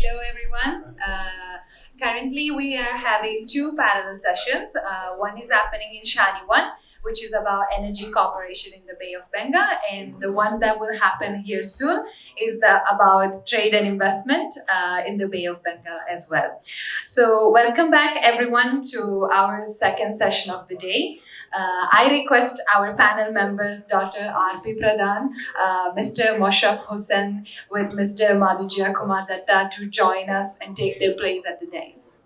Hello, everyone. Currently, we are having two parallel sessions. One is happening in Shaniwan, which is about energy cooperation in the Bay of Bengal, and the one that will happen here soon is about trade and investment in the Bay of Bengal as well. So, welcome back, everyone, to our second session of the day. I request our panel members, Dr. R.P. Pradhan, Mr. Moshraf Hussain, with Mr. Madhujya Kumar Datta to join us and take their place at the dais.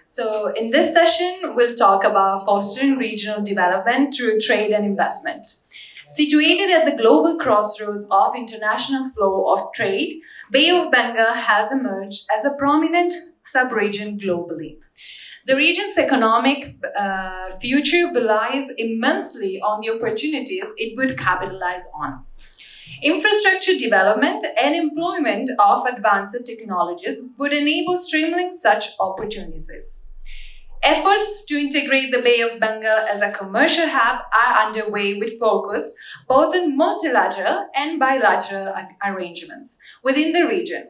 So, in this session, we'll talk about fostering regional development through trade and investment. Situated at the global crossroads of international flow of trade, Bay of Bengal has emerged as a prominent subregion globally. The region's economic future relies immensely on the opportunities it would capitalize on. Infrastructure development and employment of advanced technologies would enable streamlining such opportunities. Efforts to integrate the Bay of Bengal as a commercial hub are underway with focus both on multilateral and bilateral arrangements within the region.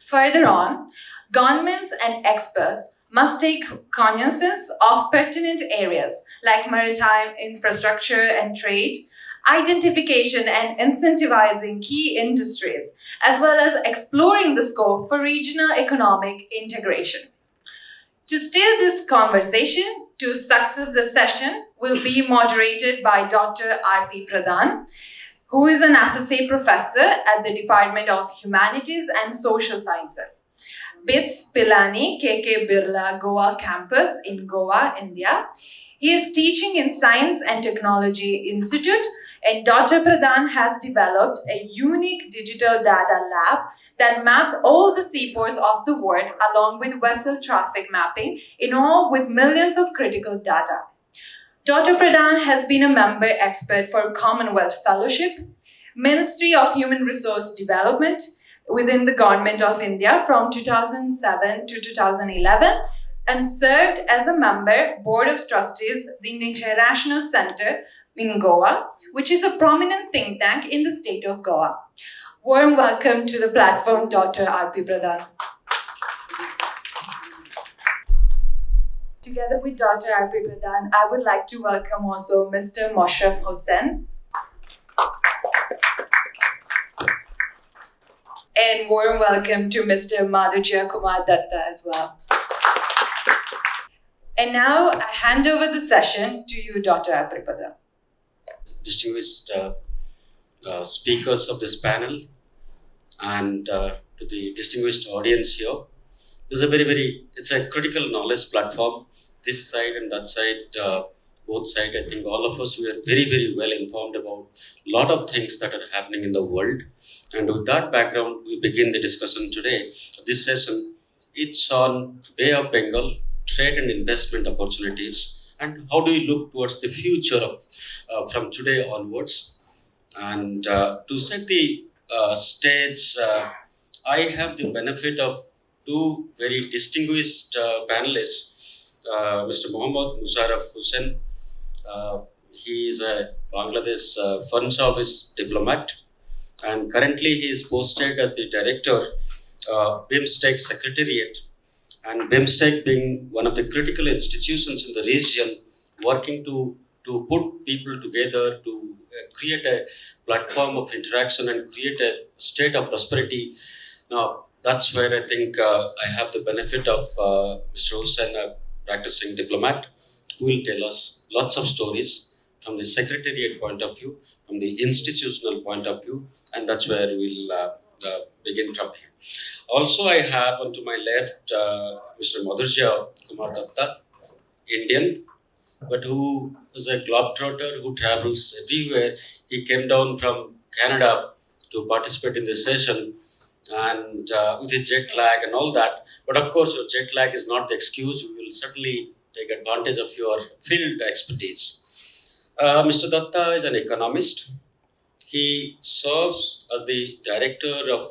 Further on, governments and experts must take cognizance of pertinent areas like maritime infrastructure and trade, identification and incentivizing key industries, as well as exploring the scope for regional economic integration. To steer this conversation to success, the session will be moderated by Dr. R.P. Pradhan, who is an associate professor at the Department of Humanities and Social Sciences, BITS Pilani KK Birla Goa campus in Goa, India. He is teaching in Science and Technology Institute, and Dr. Pradhan has developed a unique digital data lab that maps all the seaports of the world along with vessel traffic mapping, in all with millions of critical data. Dr. Pradhan has been a member expert for Commonwealth Fellowship, Ministry of Human Resource Development within the Government of India from 2007 to 2011, and served as a member Board of Trustees in the International Center in Goa, which is a prominent think tank in the state of Goa. Warm welcome to the platform, Dr. R.P. Pradhan. Together with Dr. R.P. Pradhan, I would like to welcome also Mr. Moshraf Hussain. And warm welcome to Mr. Madhujya Kumar Datta as well. And now I hand over the session to you, Dr. R.P. Pradhan. Distinguished speakers of this panel and to the distinguished audience here. This is it's a critical knowledge platform. This side and that side, both sides, I think all of us, we are very well informed about a lot of things that are happening in the world. And with that background, we begin the discussion today. This session, it's on Bay of Bengal, trade and investment opportunities, and how do we look towards the future of from today onwards. And to set the stage, I have the benefit of two very distinguished panelists, Mr. Mohammad Musharraf Hussain. He is a Bangladesh Foreign Service diplomat, and currently he is posted as the director, BIMSTEC Secretariat, and BIMSTEC being one of the critical institutions in the region, working to put people together to create a platform of interaction and create a state of prosperity. Now, that's where I think I have the benefit of Mr. Hussain, a practicing diplomat, who will tell us lots of stories from the secretariat point of view, from the institutional point of view, and that's where we'll begin from here. Also, I have onto my left Mr. Madhujya Kumar Datta, Indian, but who is a globetrotter who travels everywhere. He came down from Canada to participate in this session, and with his jet lag and all that. But of course, your jet lag is not the excuse. We will certainly take advantage of your field expertise. Mr. Datta is an economist. He serves as the Director of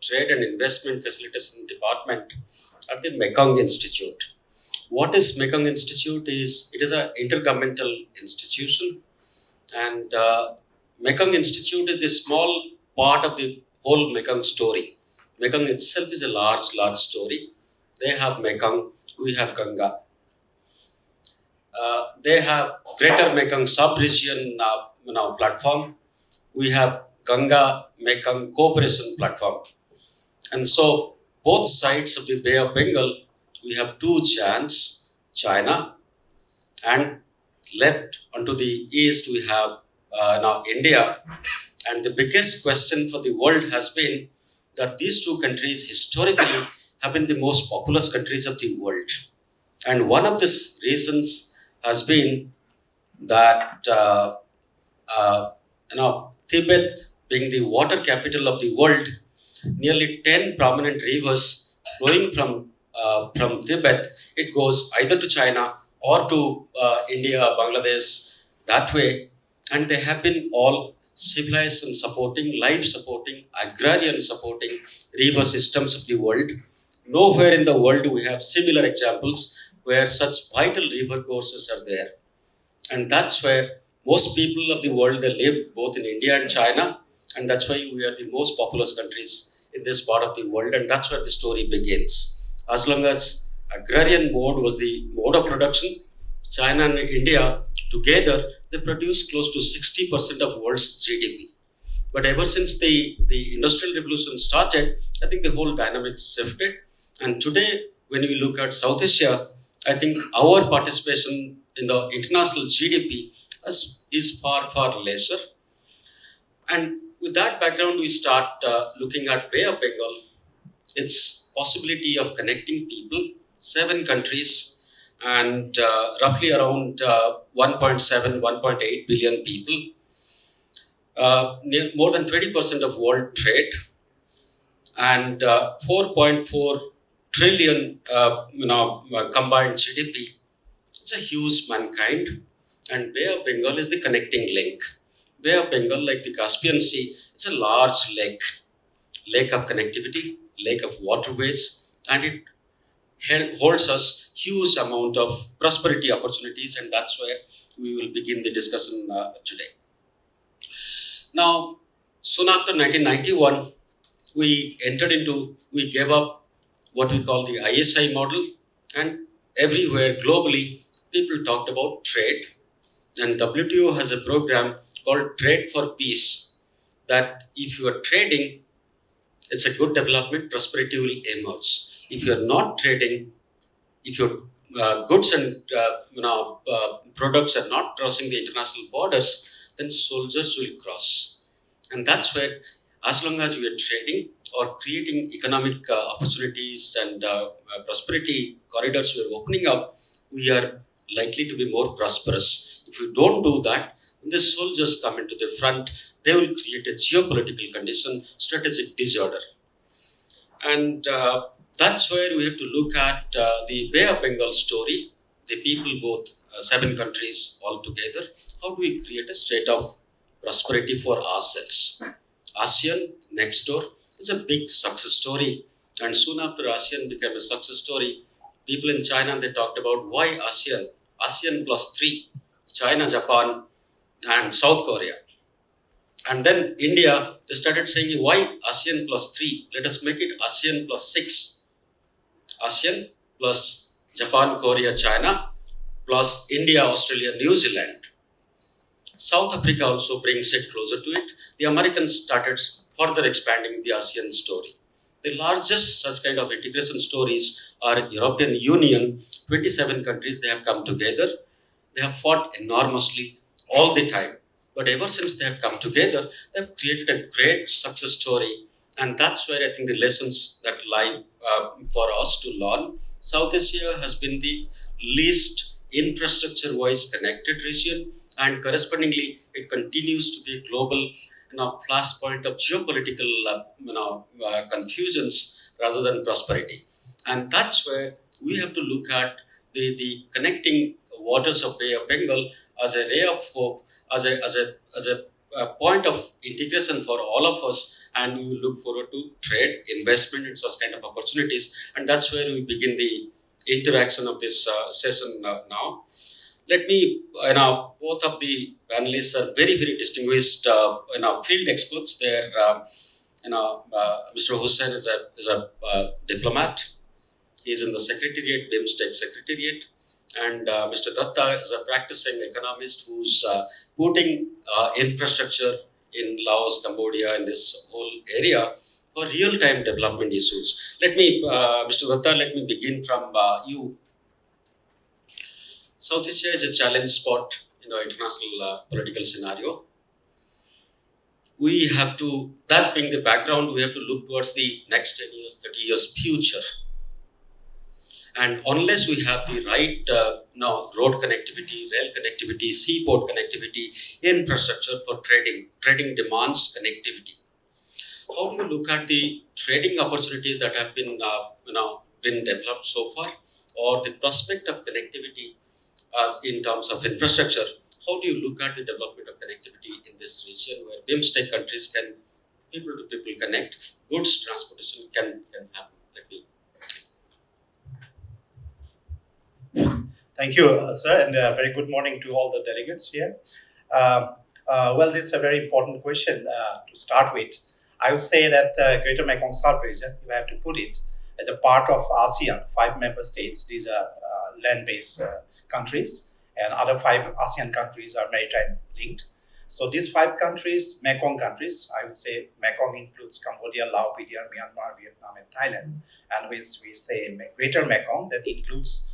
Trade and Investment Facilitation Department at the Mekong Institute. What is Mekong Institute is, it is an intergovernmental institution, and Mekong Institute is the small part of the whole Mekong story. Mekong itself is a large story. They have Mekong, we have Ganga. They have Greater Mekong subregion platform. We have Ganga Mekong cooperation platform. And so both sides of the Bay of Bengal, we have two giants, China, and left onto the east we have now India. And the biggest question for the world has been that these two countries historically have been the most populous countries of the world. And one of these reasons has been that Tibet being the water capital of the world, nearly 10 prominent rivers flowing from Tibet, it goes either to China or to India, Bangladesh, that way. And they have been all civilization supporting, life supporting, agrarian supporting river systems of the world. Nowhere in the world do we have similar examples where such vital river courses are there. And that's where most people of the world, they live both in India and China. And that's why we are the most populous countries in this part of the world. And that's where the story begins. As long as agrarian mode was the mode of production, China and India together, they produce close to 60% of world's GDP. But ever since the industrial revolution started, I think the whole dynamics shifted. And today, when we look at South Asia, I think our participation in the international GDP is far, far lesser. And with that background, we start looking at Bay of Bengal, its possibility of connecting people, 7 countries, and roughly around 1.7, 1.8 billion people, more than 20% of world trade, and 4.4 trillion combined GDP. It's a huge mankind, and Bay of Bengal is the connecting link. Bay of Bengal, like the Caspian Sea, it's a large lake of connectivity, lake of waterways, and it holds us huge amount of prosperity opportunities, and that's where we will begin the discussion today. Now, soon after 1991, we gave up what we call the ISI model, and everywhere globally, people talked about trade. And WTO has a program called Trade for Peace, that if you are trading, it's a good development, prosperity will emerge. If you are not trading, if your goods and products are not crossing the international borders, then soldiers will cross. And that's where, as long as we are trading or creating economic opportunities and prosperity corridors we are opening up, we are likely to be more prosperous. If we don't do that, when the soldiers come into the front, they will create a geopolitical condition, strategic disorder. And that's where we have to look at the Bay of Bengal story, the people, both 7 countries all together. How do we create a state of prosperity for ourselves? ASEAN, next door, is a big success story. And soon after ASEAN became a success story, people in China, they talked about why ASEAN? ASEAN plus 3, China, Japan, and South Korea. And then India, they started saying, why ASEAN plus 3? Let us make it ASEAN plus 6. ASEAN plus Japan, Korea, China, plus India, Australia, New Zealand. South Africa also brings it closer to it. The Americans started further expanding the ASEAN story. The largest such kind of integration stories are European Union, 27 countries, they have come together. They have fought enormously all the time. But ever since they have come together, they have created a great success story. And that's where I think the lessons that lie for us to learn. South Asia has been the least infrastructure-wise connected region, and correspondingly, it continues to be a global flashpoint of geopolitical confusions rather than prosperity. And that's where we have to look at the connecting waters of Bay of Bengal as a ray of hope, as a point of integration for all of us, and we will look forward to trade, investment, and such kind of opportunities. And that's where we begin interaction of this session now. Let me, both of the panelists are very, very distinguished, field experts. They're, Mr. Hussain is a diplomat. He's in the Secretariat, BIMSTEC Secretariat. And Mr. Datta is a practicing economist who's putting infrastructure in Laos, Cambodia, in this whole area for real-time development issues. Let me, Mr. Datta, let me begin from you. South Asia is a challenge spot in the international political scenario. We have to, that being the background, we have to look towards the next 10 years, 30 years future. And unless we have the right road connectivity, rail connectivity, seaport connectivity, infrastructure for trading demands connectivity. How do you look at the trading opportunities that have been developed so far, or the prospect of connectivity in terms of infrastructure? How do you look at the development of connectivity in this region where BIMSTEC countries can people to people connect, goods transportation can happen? Let me. Thank you, sir, and very good morning to all the delegates here. Well, it's a very important question to start with. I would say that Greater Mekong Sub-region, you have to put it as a part of ASEAN, 5 member states. These are land-based countries, and other 5 ASEAN countries are maritime linked. So these 5 countries, Mekong countries, I would say Mekong includes Cambodia, Laos, Myanmar, Vietnam, and Thailand. And we say Greater Mekong, that includes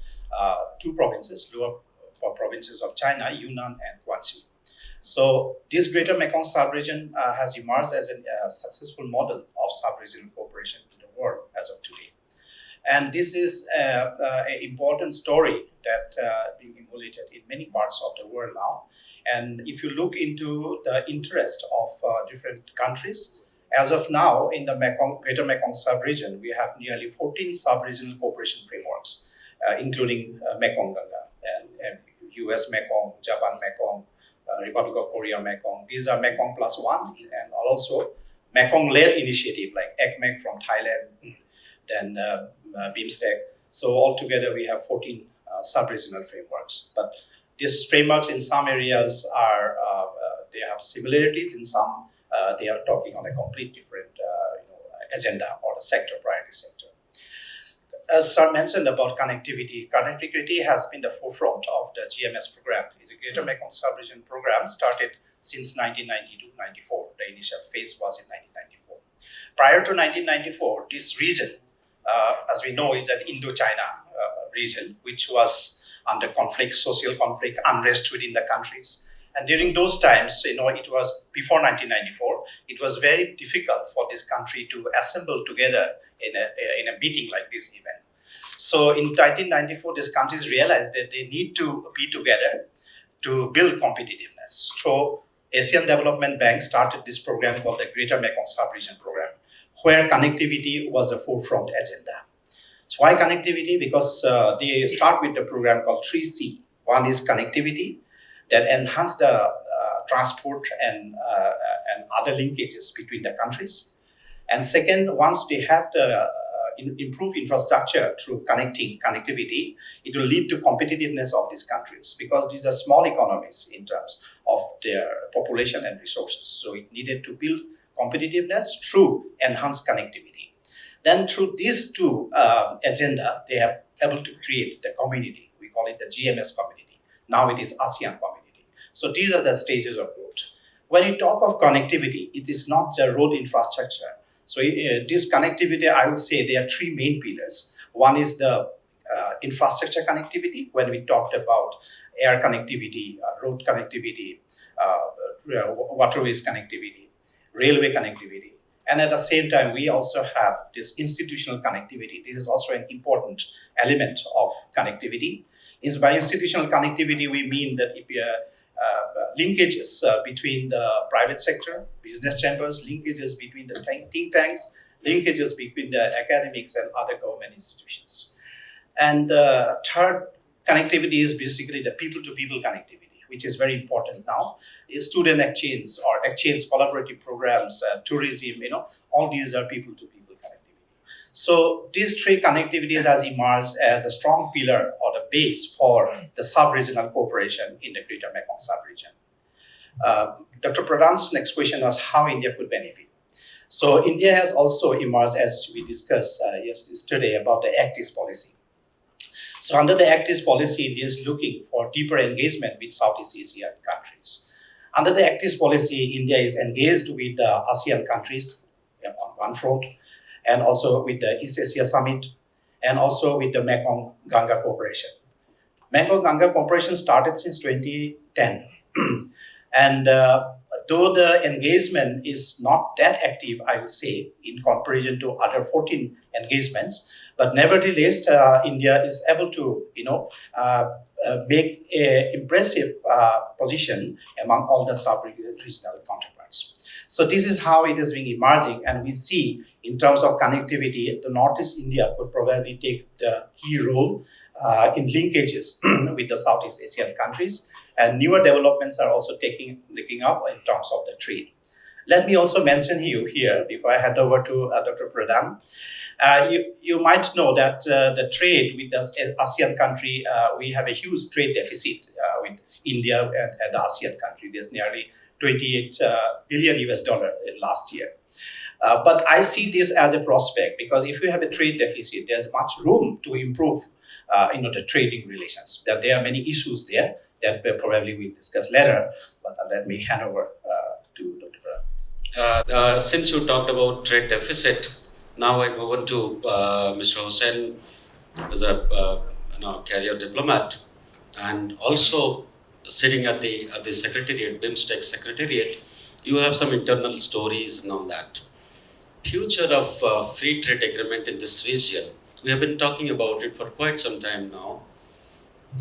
2 provinces, lower provinces of China, Yunnan and Guangxi. So this Greater Mekong Sub-region has emerged as a successful model of sub-regional cooperation in the world as of today. And this is an important story that being emulated in many parts of the world now. And if you look into the interest of different countries, as of now in the Greater Mekong Sub-region, we have nearly 14 sub-regional cooperation frameworks, including Mekong Ganga and US Mekong, Japan Mekong, Republic of Korea Mekong. These are Mekong plus 1, and also Mekong-led initiative like ECMEC from Thailand, then BIMSTEC. So altogether we have 14 sub-regional frameworks. But these frameworks in some areas are, they have similarities, in some they are talking on a complete different agenda or the sector, priority sector. As Sir mentioned about connectivity has been the forefront of the GMS program. It's a Greater Mekong Sub-region program started since 1992-94. The initial phase was in 1994. Prior to 1994, this region, as we know, is an Indo-China region, which was under conflict, social conflict, unrest within the countries. And during those times, it was before 1994, it was very difficult for this country to assemble together in a meeting like this event. So in 1994, these countries realized that they need to be together to build competitiveness. So Asian Development Bank started this program called the Greater Mekong Sub-region program, where connectivity was the forefront agenda. So why connectivity? Because they start with the program called 3C. One is connectivity that enhance the transport and other linkages between the countries. And second, once they have the improved infrastructure through connectivity, it will lead to competitiveness of these countries because these are small economies in terms of their population and resources. So it needed to build competitiveness through enhanced connectivity. Then through these 2 agenda, they are able to create the community. We call it the GMS community. Now it is ASEAN community. So these are the stages of growth. When you talk of connectivity, it is not the road infrastructure. So this connectivity, I would say there are 3 main pillars. One is the infrastructure connectivity, when we talked about air connectivity, road connectivity, waterways connectivity, railway connectivity. And at the same time, we also have this institutional connectivity. This is also an important element of connectivity. By institutional connectivity, we mean that linkages between the private sector, business chambers, linkages between the think tanks, linkages between the academics and other government institutions. And third connectivity is basically the people-to-people connectivity, which is very important now. Student exchange or exchange collaborative programs, tourism, all these are people-to-people connectivity. So these three connectivities has emerged as a strong pillar or the base for the sub-regional cooperation in the Greater Mekong sub-region. Dr. Pradhan's next question was how India could benefit. So India has also emerged, as we discussed yesterday, about the Act East policy. So under the Act East policy, India is looking for deeper engagement with Southeast Asian countries. Under the Act East policy, India is engaged with the ASEAN countries on one front, and also with the East Asia Summit, and also with the Mekong-Ganga Cooperation. Mekong-Ganga Cooperation started since 2010. And though the engagement is not that active, I would say, in comparison to other 14 engagements, but nevertheless, India is able to, make an impressive position among all the sub-regional counterparts. So this is how it has been emerging, and we see in terms of connectivity, the Northeast India could probably take the key role in linkages with the Southeast Asian countries, and newer developments are also taking up in terms of the trade. Let me also mention you here, before I hand over to Dr. Pradhan, you might know that the trade with the ASEAN country, we have a huge trade deficit with India and the ASEAN country. There's nearly 28 billion US dollar last year. But I see this as a prospect, because if you have a trade deficit, there's much room to improve the trading relations. That there are many issues there that probably we'll discuss later, but let me hand over to Dr. Pradhan. Since you talked about trade deficit, now I move on to Mr. Hussain as a career diplomat, and also sitting at the secretariat, BIMSTEC secretariat. You have some internal stories on that. Future of free trade agreement in this region. We have been talking about it for quite some time now,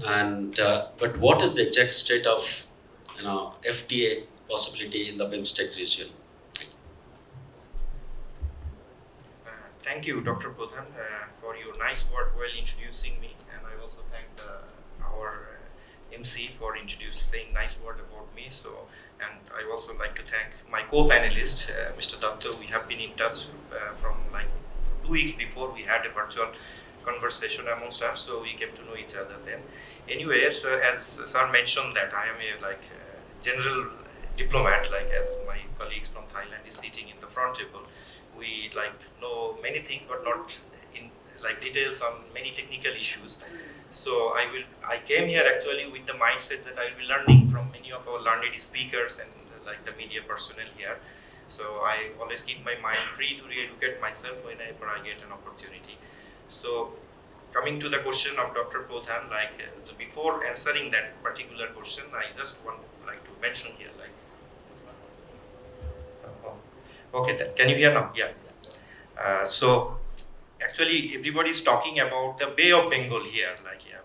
and but what is the exact state of FTA possibility in the BIMSTEC region? Thank you, Dr. Pradhan, for your nice word while introducing me, and I also thank our MC for saying nice word about me. So, and I also like to thank my co-panelist, Mr. Datta. We have been in touch from like 2 weeks before. We had a virtual conversation amongst us, so we came to know each other then. Anyways, as Sir mentioned that I am a general diplomat, like as my colleagues from Thailand is sitting in the front table. We know many things, but not in details on many technical issues. So I came here actually with the mindset that I will be learning from many of our learned speakers and the media personnel here. So I always keep my mind free to re-educate myself whenever I get an opportunity. So coming to the question of Dr. Pradhan, before answering that particular question, I just want to mention here okay, then can you hear now? Yeah. So actually everybody is talking about the Bay of Bengal here,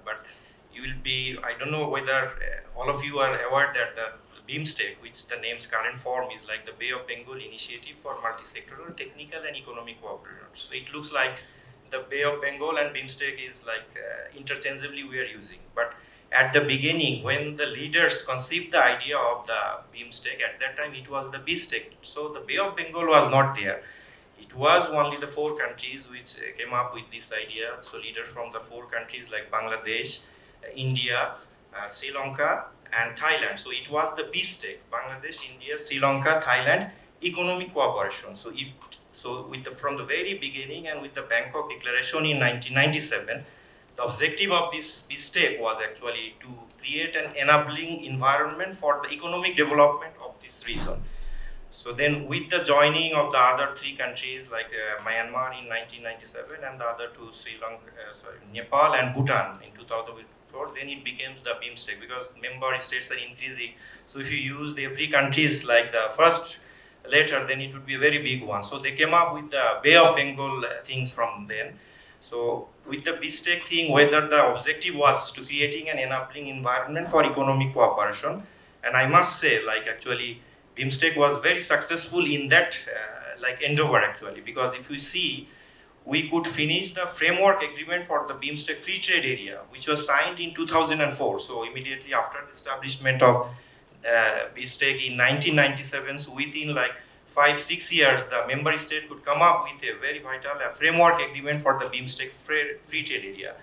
but you will be, I don't know whether all of you are aware that the BIMSTEC, which the name's current form is the Bay of Bengal Initiative for Multisectoral, Technical and Economic Cooperation. So it looks like the Bay of Bengal and BIMSTEC is interchangeably we are using. But at the beginning, when the leaders conceived the idea of the BIMSTEC, at that time it was the BISTEC. So the Bay of Bengal was not there. It was only the 4 countries which came up with this idea. So leaders from the 4 countries like Bangladesh, India, Sri Lanka and Thailand. So it was the BISTEC, Bangladesh, India, Sri Lanka, Thailand, economic cooperation. From the very beginning and with the Bangkok Declaration in 1997, the objective of this BISTEC was actually to create an enabling environment for the economic development of this region. So then with the joining of the other 3 countries like Myanmar in 1997 and the other 2 Nepal and Bhutan in 2004, then it becomes the BIMSTEC because member states are increasing. So if you use every country's the first letter, then it would be a very big one. So they came up with the Bay of Bengal things from then. So with the BISTEC thing, whether the objective was to creating an enabling environment for economic cooperation, and I must say actually BIMSTEC was very successful in that endeavor actually, because if you see, we could finish the framework agreement for the BIMSTEC free trade area, which was signed in 2004. So immediately after the establishment of BISTEC in 1997, so within 5-6 years, the member state could come up with a very vital framework agreement for the BIMSTEC free trade area.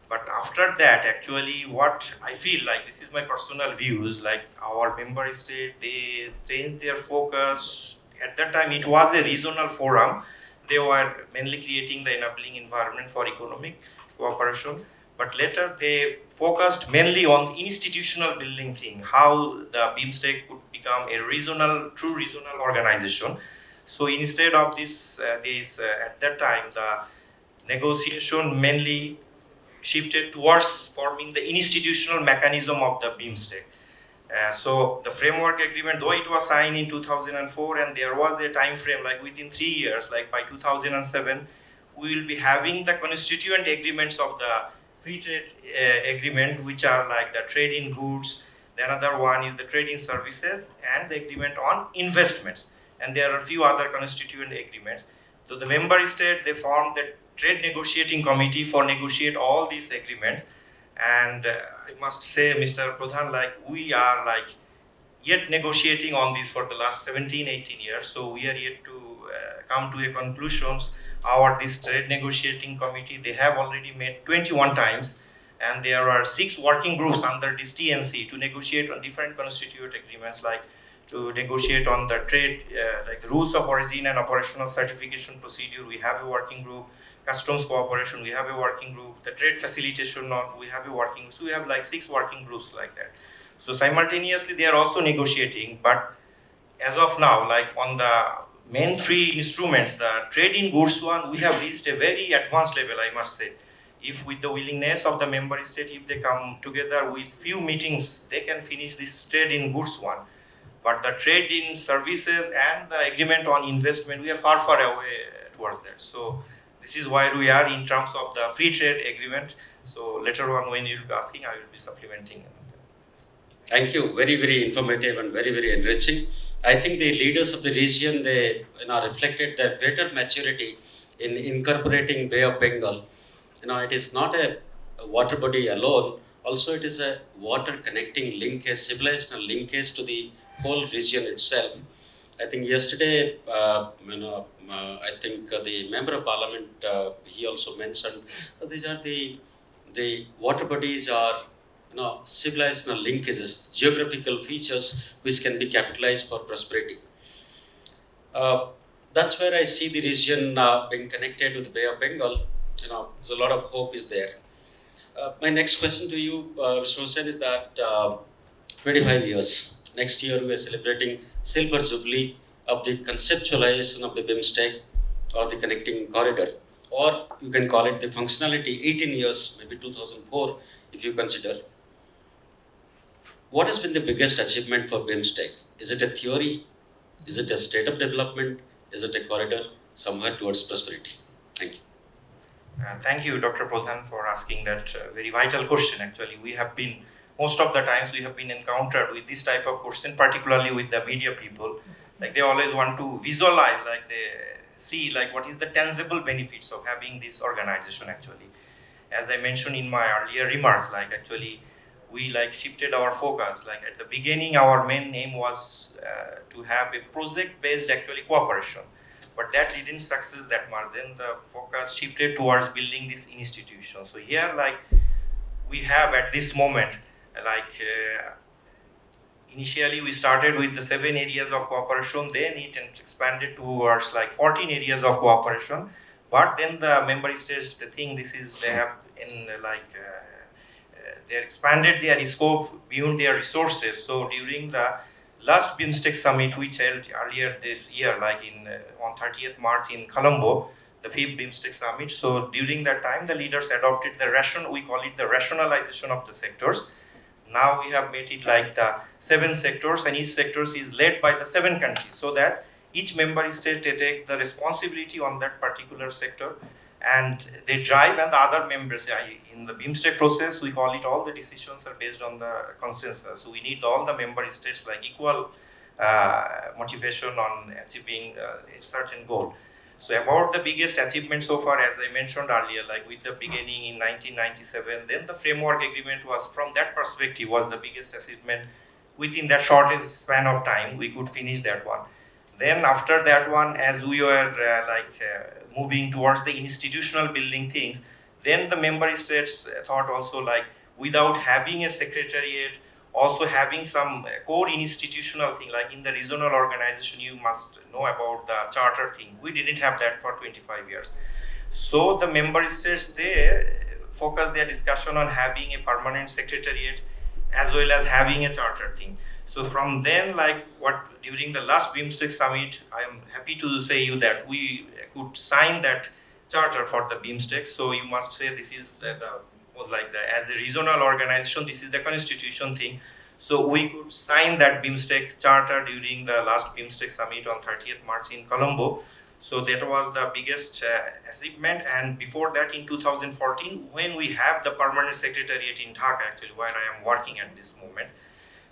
But after that, actually, what I feel like, this is my personal views, like our member state, they changed their focus. At that time, it was a regional forum. They were mainly creating the enabling environment for economic cooperation. But later, they focused mainly on institutional building thing, how the BIMSTEC could become a true regional organization. So instead of this, at that time, the negotiation mainly shifted towards forming the institutional mechanism of the BIMSTEC. So the framework agreement, though it was signed in 2004, and there was a time frame like within 3 years, like by 2007, we will be having the constituent agreements of the free trade agreement, which are like the trade in goods. The another one is the trade in services and the agreement on investments. And there are a few other constituent agreements. So the member state, they formed the trade negotiating committee for negotiate all these agreements. And I must say, Mr. Pradhan, like we are like yet negotiating on this for the last 17-18 years. So we are yet to come to a conclusions. This trade negotiating committee, they have already met 21 times, and there are 6 working groups under this TNC to negotiate on different constituent agreements, like to negotiate on the trade, like the rules of origin and operational certification procedure. We have a working group. Customs cooperation, we have a working group. The trade facilitation, we have a working group. So we have like 6 working groups like that. So simultaneously, they are also negotiating. But as of now, like on the main 3 instruments, the trade in goods one, we have reached a very advanced level, I must say. If with the willingness of the member state, if they come together with few meetings, they can finish this trade in goods one. But the trade in services and the agreement on investment, we are far away towards that. So this is why we are in terms of the free trade agreement. So later on, when you will be asking, I will be supplementing. Thank you. Very informative and very enriching. I think the leaders of the region, they reflected their greater maturity in incorporating Bay of Bengal. It is not a water body alone. Also, it is a water connecting linkage, civilizational linkage to the whole region itself. I think yesterday, I think the member of parliament, he also mentioned that these are the water bodies are civilizational linkages, geographical features which can be capitalized for prosperity. That's where I see the region being connected with the Bay of Bengal. There's a lot of hope is there. My next question to you, Mr. Hussain, is that 25 years. Next year we are celebrating Silver Jubilee of the conceptualization of the BIMSTEC or the connecting corridor, or you can call it the functionality, 18 years, maybe 2004 if you consider. What has been the biggest achievement for BIMSTEC? Is it a theory? Is it a state of development? Is it a corridor somewhere towards prosperity? Thank you. Thank you, Dr. Pradhan, for asking that very vital question. Actually, most of the times we have been encountered with this type of question, particularly with the media people. Like they always want to visualize, like they see like what is the tangible benefits of having this organization actually. As I mentioned in my earlier remarks, like actually we like shifted our focus. Like at the beginning, our main aim was to have a project-based actually cooperation. But that didn't succeed that much. Then the focus shifted towards building this institution. So here, like we have at this moment, initially we started with the 7 areas of cooperation. Then it expanded towards like 14 areas of cooperation. But then the member states, they have they expanded their scope beyond their resources. So during the last BIMSTEC summit, which held earlier this year, like on 30th March in Colombo, the 5th BIMSTEC summit. So during that time, the leaders adopted we call it the rationalization of the sectors. Now we have made it like the 7 sectors, and each sector is led by the 7 countries, so that each member state take the responsibility on that particular sector, and they drive, and the other members in the BIMSTEC process, we call it all the decisions are based on the consensus. So we need all the member states like equal motivation on achieving a certain goal. So about the biggest achievement so far, as I mentioned earlier, like with the beginning in 1997, then the framework agreement was, from that perspective, was the biggest achievement. Within that shortest span of time, we could finish that one. Then after that one, as we were moving towards the institutional building things, then the member states thought also like without having a secretariat, also having some core institutional thing like in the regional organization, you must know about the charter thing. We didn't have that for 25 years. So the member states, they focus their discussion on having a permanent secretariat as well as having a charter thing. So from then, like what during the last BIMSTEC summit, I am happy to say you that we could sign that charter for the BIMSTEC. So you must say this is as a regional organization, this is the constitution thing. So we could sign that BIMSTEC charter during the last BIMSTEC summit on 30th March in Colombo. So that was the biggest achievement. And before that, in 2014, when we have the permanent secretariat in Dhaka, actually, where I am working at this moment,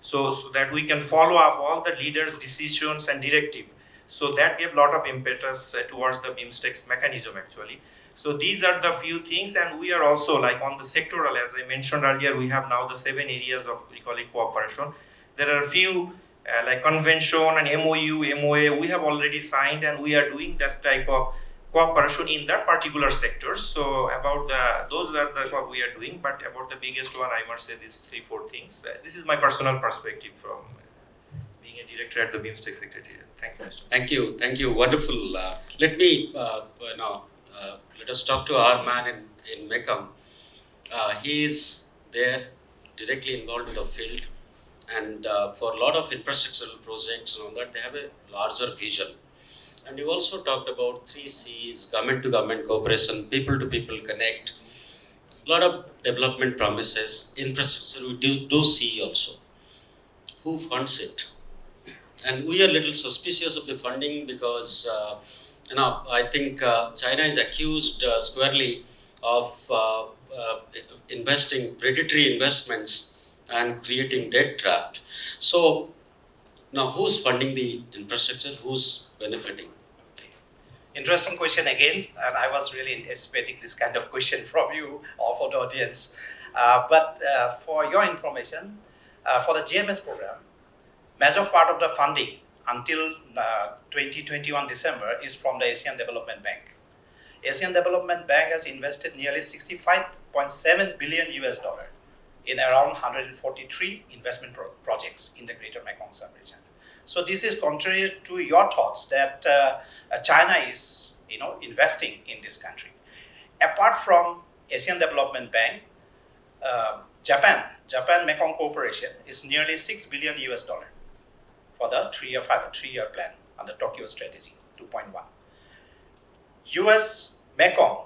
so that we can follow up all the leaders' decisions and directive. So that gave a lot of impetus towards the BIMSTEC mechanism, actually. So these are the few things, and we are also like on the sectoral, as I mentioned earlier, we have now the 7 areas of, we call it cooperation. There are a few like convention and MOU, MOA, we have already signed, and we are doing that type of cooperation in that particular sectors. So about those are the what we are doing, but about the biggest one, I must say these 3-4 things. This is my personal perspective from being a director at the BIMSTEC Secretariat. Thank you, Mr. Thank you, wonderful. Let me let us talk to our man in Mekong. He is there, directly involved in the field, and for a lot of infrastructural projects and all that, they have a larger vision. And you also talked about 3 C's, government to government cooperation, people to people connect, a lot of development promises, infrastructure we do see also. Who funds it? And we are a little suspicious of the funding because I think China is accused squarely of investing predatory investments and creating debt trap. So now who's funding the infrastructure? Who's benefiting? Interesting question again, and I was really anticipating this kind of question from you or for the audience. But for your information, for the GMS program, major part of the funding until 2021 December is from the Asian Development Bank. Asian Development Bank has invested nearly 65.7 billion US dollar in around 143 investment projects in the Greater Mekong subregion. So this is contrary to your thoughts that China is, investing in this country. Apart from Asian Development Bank, Japan Mekong Corporation is nearly 6 billion US dollar for the 3-year plan under Tokyo Strategy 2.1. US Mekong,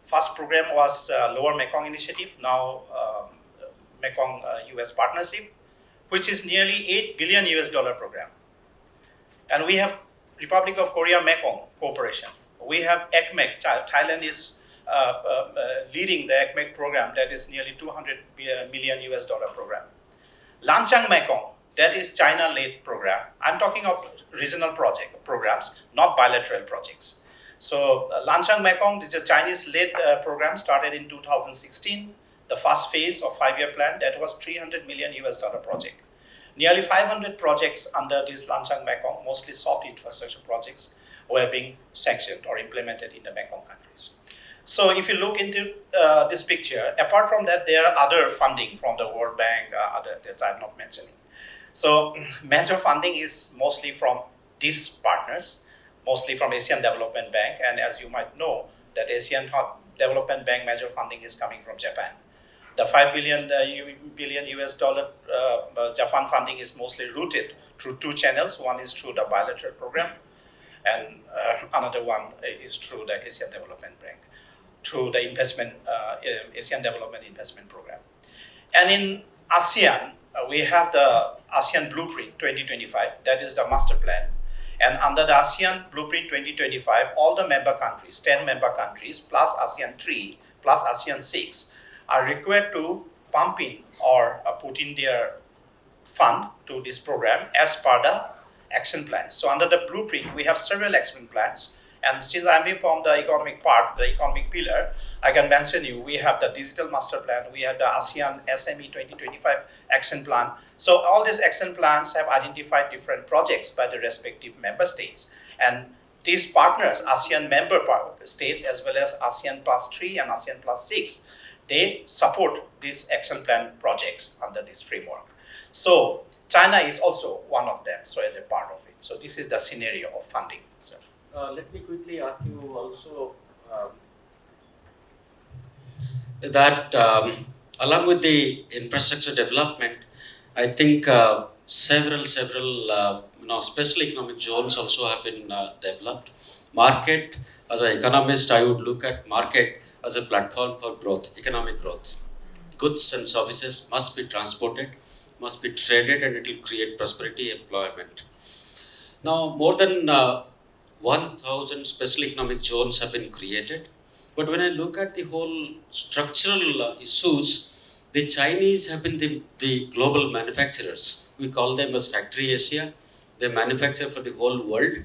first program was Lower Mekong Initiative, now Mekong US Partnership, which is nearly 8 billion US dollar program. And we have Republic of Korea Mekong Corporation. We have ECMEC, Thailand is leading the ECMEC program, that is nearly 200 million US dollar program. Lancang Mekong, that is China-led program. I'm talking of regional programs, not bilateral projects. So Lancang Mekong is a Chinese-led program started in 2016. The first phase of 5-year plan, that was 300 million US dollar project. Nearly 500 projects under this Lancang Mekong, mostly soft infrastructure projects, were being sanctioned or implemented in the Mekong countries. So if you look into this picture, apart from that, there are other funding from the World Bank, other that I'm not mentioning. So major funding is mostly from these partners, mostly from Asian Development Bank, and as you might know, that Asian Development Bank major funding is coming from Japan. The 5 billion US dollar Japan funding is mostly routed through 2 channels. One is through the bilateral program, and another one is through the Asian Development Bank, through the Asian Development Investment Program. And in ASEAN, we have the ASEAN Blueprint 2025, that is the master plan. And under the ASEAN Blueprint 2025, all the member countries, 10 member countries, plus ASEAN 3, plus ASEAN 6, are required to pump in or put in their fund to this program as per the action plans. So under the blueprint, we have several action plans, And since I'm from the economic part, the economic pillar, I can mention you, we have the digital master plan, we have the ASEAN SME 2025 action plan. So all these action plans have identified different projects by the respective member states. And these partners, ASEAN member states, as well as ASEAN plus 3 and ASEAN plus 6, they support these action plan projects under this framework. So China is also one of them, so as a part of it. So this is the scenario of funding. So. Let me quickly ask you also that along with the infrastructure development, I think several special economic zones also have been developed. Market, as an economist, I would look at market as a platform for growth, economic growth. Goods and services must be transported, must be traded, and it will create prosperity, employment. Now, more than 1,000 special economic zones have been created. But when I look at the whole structural issues, the Chinese have been the global manufacturers. We call them as Factory Asia. They manufacture for the whole world.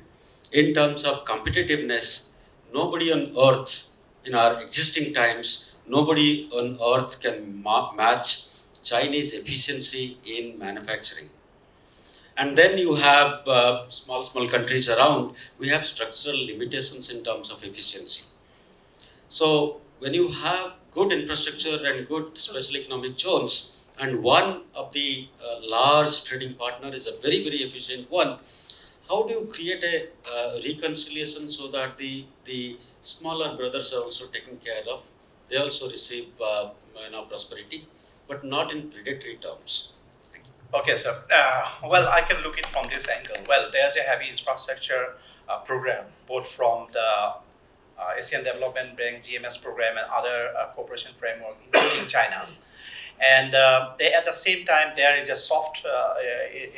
In terms of competitiveness, nobody on earth, in our existing times, nobody on earth can match Chinese efficiency in manufacturing. And then you have small countries around, we have structural limitations in terms of efficiency. So when you have good infrastructure and good special economic zones, and one of the large trading partner is a very, very efficient one, how do you create a reconciliation so that the smaller brothers are also taken care of? They also receive prosperity, but not in predatory terms. Okay, sir. Well, I can look it from this angle. Well, there's a heavy infrastructure program, both from the Asian Development Bank, GMS program, and other cooperation framework, including China. And they, at the same time, there is a soft,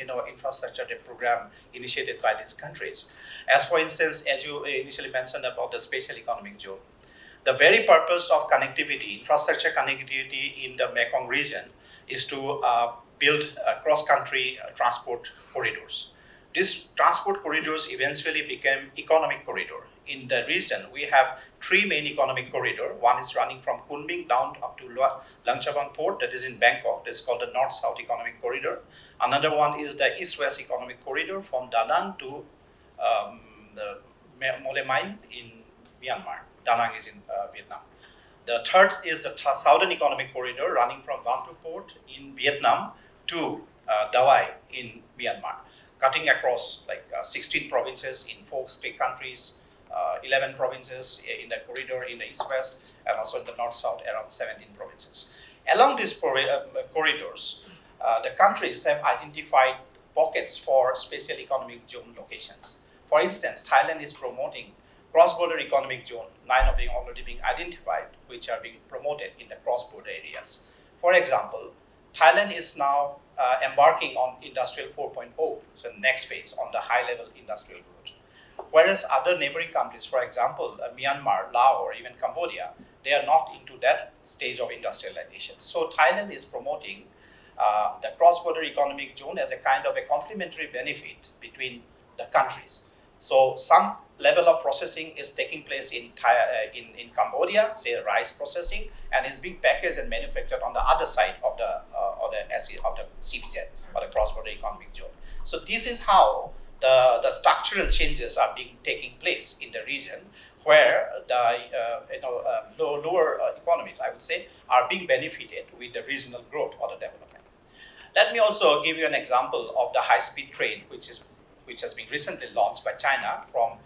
infrastructure program initiated by these countries. As for instance, as you initially mentioned about the spatial economic zone, the very purpose of connectivity, infrastructure connectivity in the Mekong region, is to build cross-country transport corridors. These transport corridors eventually became economic corridor. In the region, we have three main economic corridors. One is running from Kunming down up to Langchabang port, that is in Bangkok. That's called the North-South economic corridor. Another one is the East-West economic corridor from Da Nang to the Mole Mine in Myanmar. Da Nang is in Vietnam. The third is the Southern economic corridor running from Van Thu port in Vietnam to Dawai in Myanmar, cutting across 16 provinces in 4 state countries, 11 provinces in the corridor in the east-west, and also in the north-south, around 17 provinces. Along these corridors, the countries have identified pockets for special economic zone locations. For instance, Thailand is promoting cross-border economic zone, 9 of them already being identified, which are being promoted in the cross-border areas. For example, Thailand is now embarking on Industrial 4.0, so next phase on the high-level industrial growth. Whereas other neighboring countries, for example, Myanmar, Laos, or even Cambodia, they are not into that stage of industrialization. So Thailand is promoting the cross-border economic zone as a kind of a complementary benefit between the countries. So some level of processing is taking place in Cambodia, say rice processing, and is being packaged and manufactured on the other side of the CBZ, or the cross-border economic zone. So this is how the structural changes are taking place in the region, where the lower economies, I would say, are being benefited with the regional growth or the development. Let me also give you an example of the high-speed train, which has been recently launched by China, from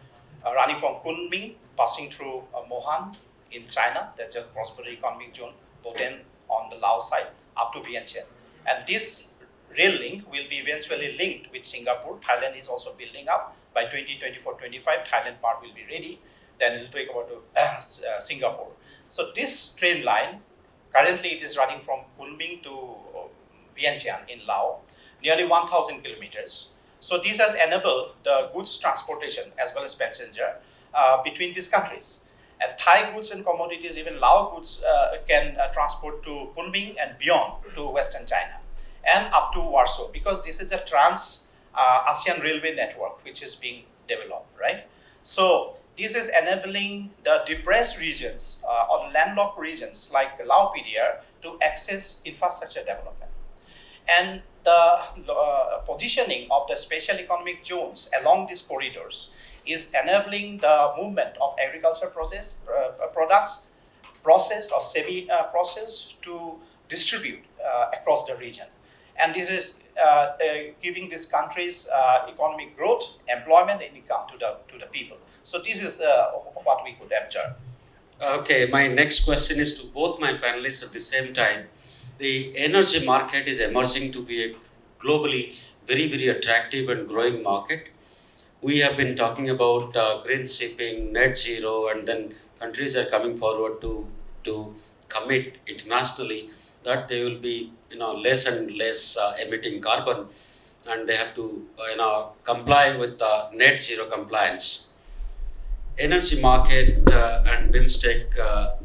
running from Kunming, passing through Mohan in China, that's a cross-border economic zone, Boden on the Laos side, up to Vientiane. And this rail link will be eventually linked with Singapore. Thailand is also building up. By 2024-25, Thailand part will be ready. Then it will take over to Singapore. So this train line, currently it is running from Kunming to Vientiane in Laos, nearly 1,000 kilometers. So this has enabled the goods transportation as well as passenger between these countries. And Thai goods and commodities, even Lao goods, can transport to Kunming and beyond to Western China and up to Warsaw, because this is a trans-ASEAN railway network which is being developed, right? So This is enabling the depressed regions or landlocked regions like Lao PDR to access infrastructure development. And the positioning of the special economic zones along these corridors is enabling the movement of agricultural products, processed or semi-processed, to distribute across the region. And this is giving these countries economic growth, employment, and income to the people. So this is what we could observe. Okay, my next question is to both my panelists at the same time. The energy market is emerging to be a globally very, very attractive and growing market. We have been talking about green shipping, net zero, and then countries are coming forward to commit internationally that they will be less and less emitting carbon, and they have to comply with net zero compliance. Energy market and BIMSTEC,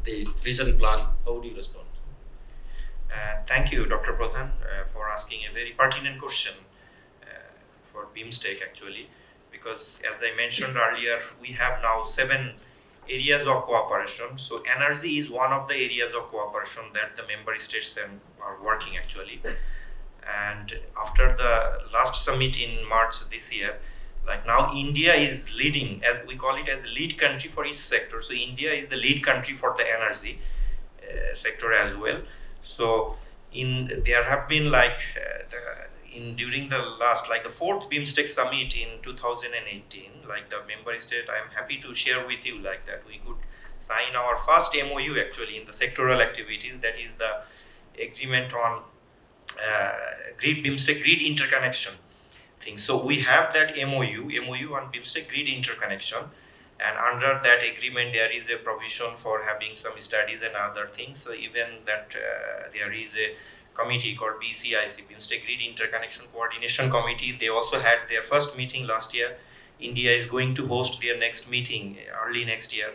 the vision plan, how do you respond? Thank you, Dr. Pradhan, for asking a very pertinent question for BIMSTEC actually, because as I mentioned earlier, we have now 7 areas of cooperation. So energy is one of the areas of cooperation that the member states are working actually. And after the last summit in March this year, like now India is leading, as we call it, as the lead country for each sector. So India is the lead country for the energy sector as well. So there have been during the last, the 4th BIMSTEC summit in 2018, like the member state, I am happy to share with you that we could sign our first MOU actually in the sectoral activities, that is the agreement on BIMSTEC grid interconnection thing. So we have that MOU on BIMSTEC grid interconnection, and under that agreement there is a provision for having some studies and other things. So even that there is a committee called BCIC, BIMSTEC Grid Interconnection Coordination Committee. They also had their first meeting last year. India is going to host their next meeting early next year.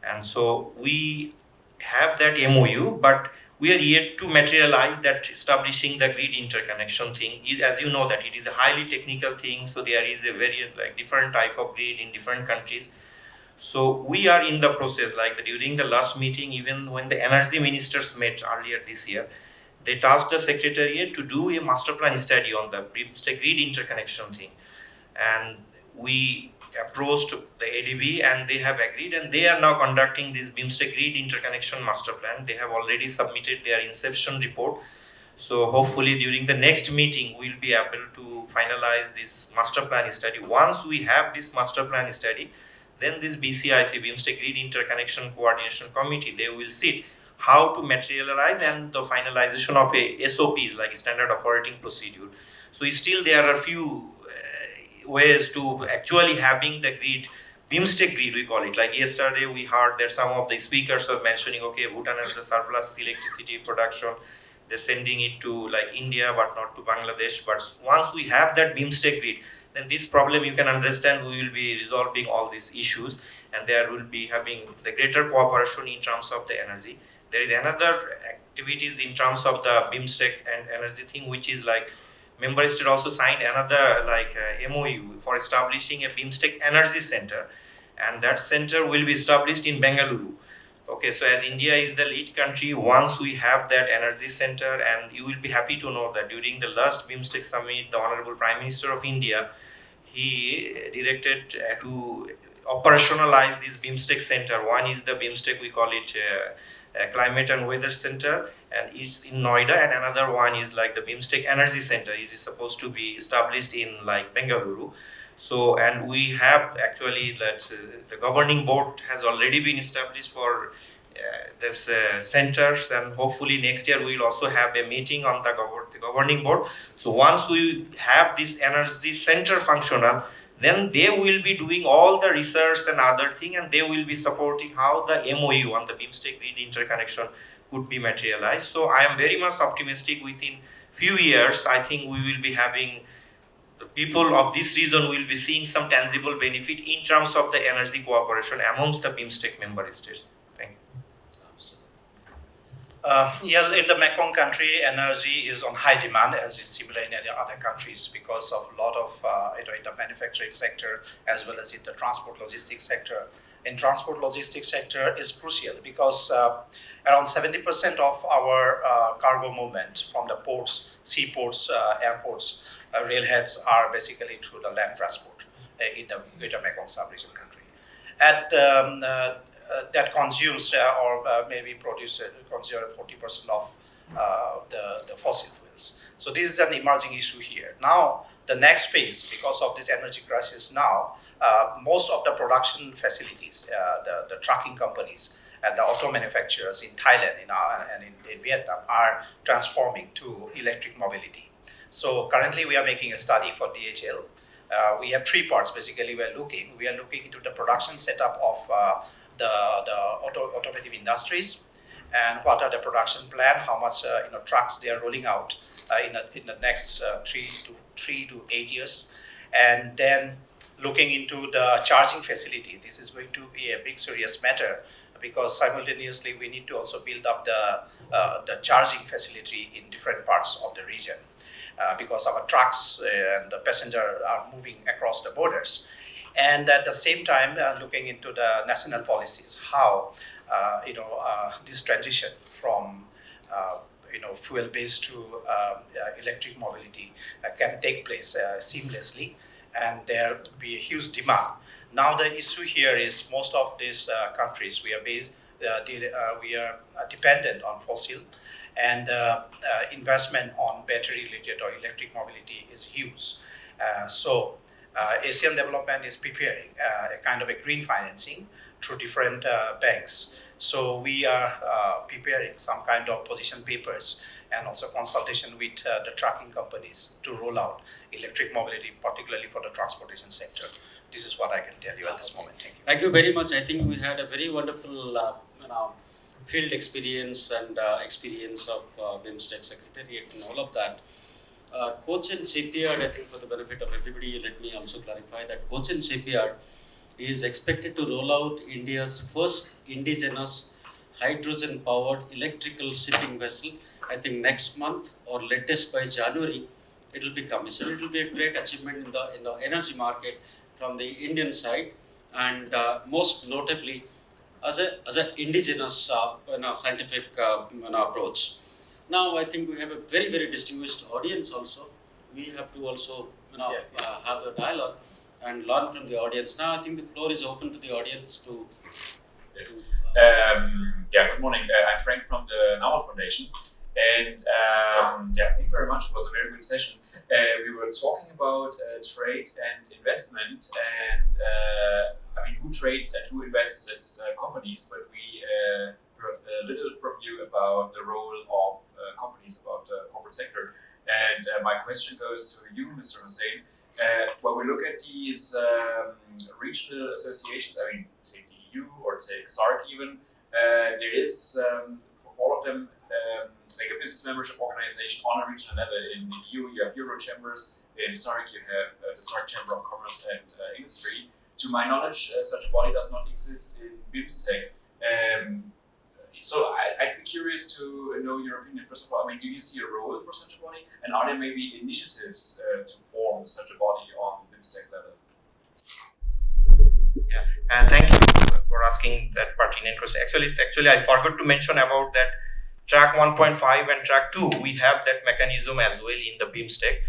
And so we have that MOU, but we are yet to materialize that establishing the grid interconnection thing. As you know that it is a highly technical thing, so there is a very different type of grid in different countries. So we are in the process, during the last meeting, even when the energy ministers met earlier this year, they tasked the secretariat to do a master plan study on the BIMSTEC grid interconnection thing. And we approached the ADB and they have agreed, and they are now conducting this BIMSTEC grid interconnection master plan. They have already submitted their inception report. So hopefully during the next meeting, we'll be able to finalize this master plan study. Once we have this master plan study, then this BCIC, BIMSTEC Grid Interconnection Coordination Committee, they will sit how to materialize and the finalization of a SOPs, like standard operating procedure. So still there are a few ways to actually having the grid, BIMSTEC grid we call it. Like yesterday we heard that some of the speakers were mentioning, okay, Bhutan has the surplus electricity production, they're sending it to India but not to Bangladesh. But once we have that BIMSTEC grid, then this problem you can understand, we will be resolving all these issues, and there will be having the greater cooperation in terms of the energy. There is another activities in terms of the BIMSTEC and energy thing, which is member state also signed another MOU for establishing a BIMSTEC energy center, and that center will be established in Bengaluru. Okay, so as India is the lead country, once we have that energy center, and you will be happy to know that during the last BIMSTEC summit, the Honorable Prime Minister of India, he directed to operationalize this BIMSTEC center. One is the BIMSTEC, we call it Climate and Weather Center, and it's in Noida, and another one is the BIMSTEC Energy Center. It is supposed to be established in Bengaluru. So, and we have actually the governing board has already been established for this centers, and hopefully next year we will also have a meeting on the governing board. So once we have this energy center functional, then they will be doing all the research and other thing, and they will be supporting how the MOU on the BIMSTEC grid interconnection could be materialized. So I am very much optimistic within few years, I think we will be having the people of this region will be seeing some tangible benefit in terms of the energy cooperation amongst the BIMSTEC member states. Thank you. In the Mekong country, energy is on high demand, as is similar in any other countries, because of a lot of in the manufacturing sector as well as in the transport logistics sector. in transport logistics sector is crucial because around 70% of our cargo movement from the ports, seaports, airports, railheads are basically through the land transport in the Greater Mekong sub-region country. And that consumes or maybe produces 40% of the fossil fuels. So this is an emerging issue here. Now, the next phase, because of this energy crisis now, most of the production facilities, the trucking companies and the auto manufacturers in Thailand and in Vietnam are transforming to electric mobility. So currently we are making a study for DHL. We have three parts basically we are looking. We are looking into the production setup of the automotive industries and what are the production plan, how much trucks they are rolling out in the next 3 to 8 years, and then looking into the charging facility. This is going to be a big serious matter because simultaneously we need to also build up the charging facility in different parts of the region because our trucks and the passenger are moving across the borders. And at the same time, looking into the national policies, how this transition from fuel-based to electric mobility can take place seamlessly, and there will be a huge demand. Now the issue here is most of these countries we are dependent on fossil, and investment on battery-related or electric mobility is huge. So Asian Development is preparing a kind of a green financing through different banks. So we are preparing some kind of position papers and also consultation with the trucking companies to roll out electric mobility, particularly for the transportation sector. This is what I can tell you at this moment. Thank you. Thank you very much. I think we had a very wonderful field experience and experience of BIMSTEC Secretariat and all of that. Cochin Shipyard, I think for the benefit of everybody, let me also clarify that Cochin Shipyard is expected to roll out India's first indigenous hydrogen-powered electrical shipping vessel. I think next month or latest by January, it will be commissioned. It will be a great achievement in the energy market from the Indian side, and most notably as an indigenous scientific approach. Now I think we have a very, very distinguished audience also. We have to also have a dialogue and learn from the audience. Now I think the floor is open to the audience to... Yes. Good morning. I'm Frank from the Nauer Foundation. And thank you very much. It was a very good session. We were talking about trade and investment, and who trades and who invests? It's companies, but we heard a little from you about the role of companies, about the corporate sector. And my question goes to you, Mr. Hussain. When we look at these regional associations, take the EU or take SARC even, there is, for all of them, like a business membership organization on a regional level. In the EU, you have Euro chambers. In SARC, you have the SARC Chamber of Commerce and Industry. To my knowledge, such a body does not exist in BIMSTEC. So I'd be curious to know your opinion. First of all, do you see a role for such a body? And are there maybe initiatives to form such a body on BIMSTEC level? Yeah, and thank you for asking that pertinent question. Actually, I forgot to mention about that track 1.5 and track 2. We have that mechanism as well in the BIMSTEC.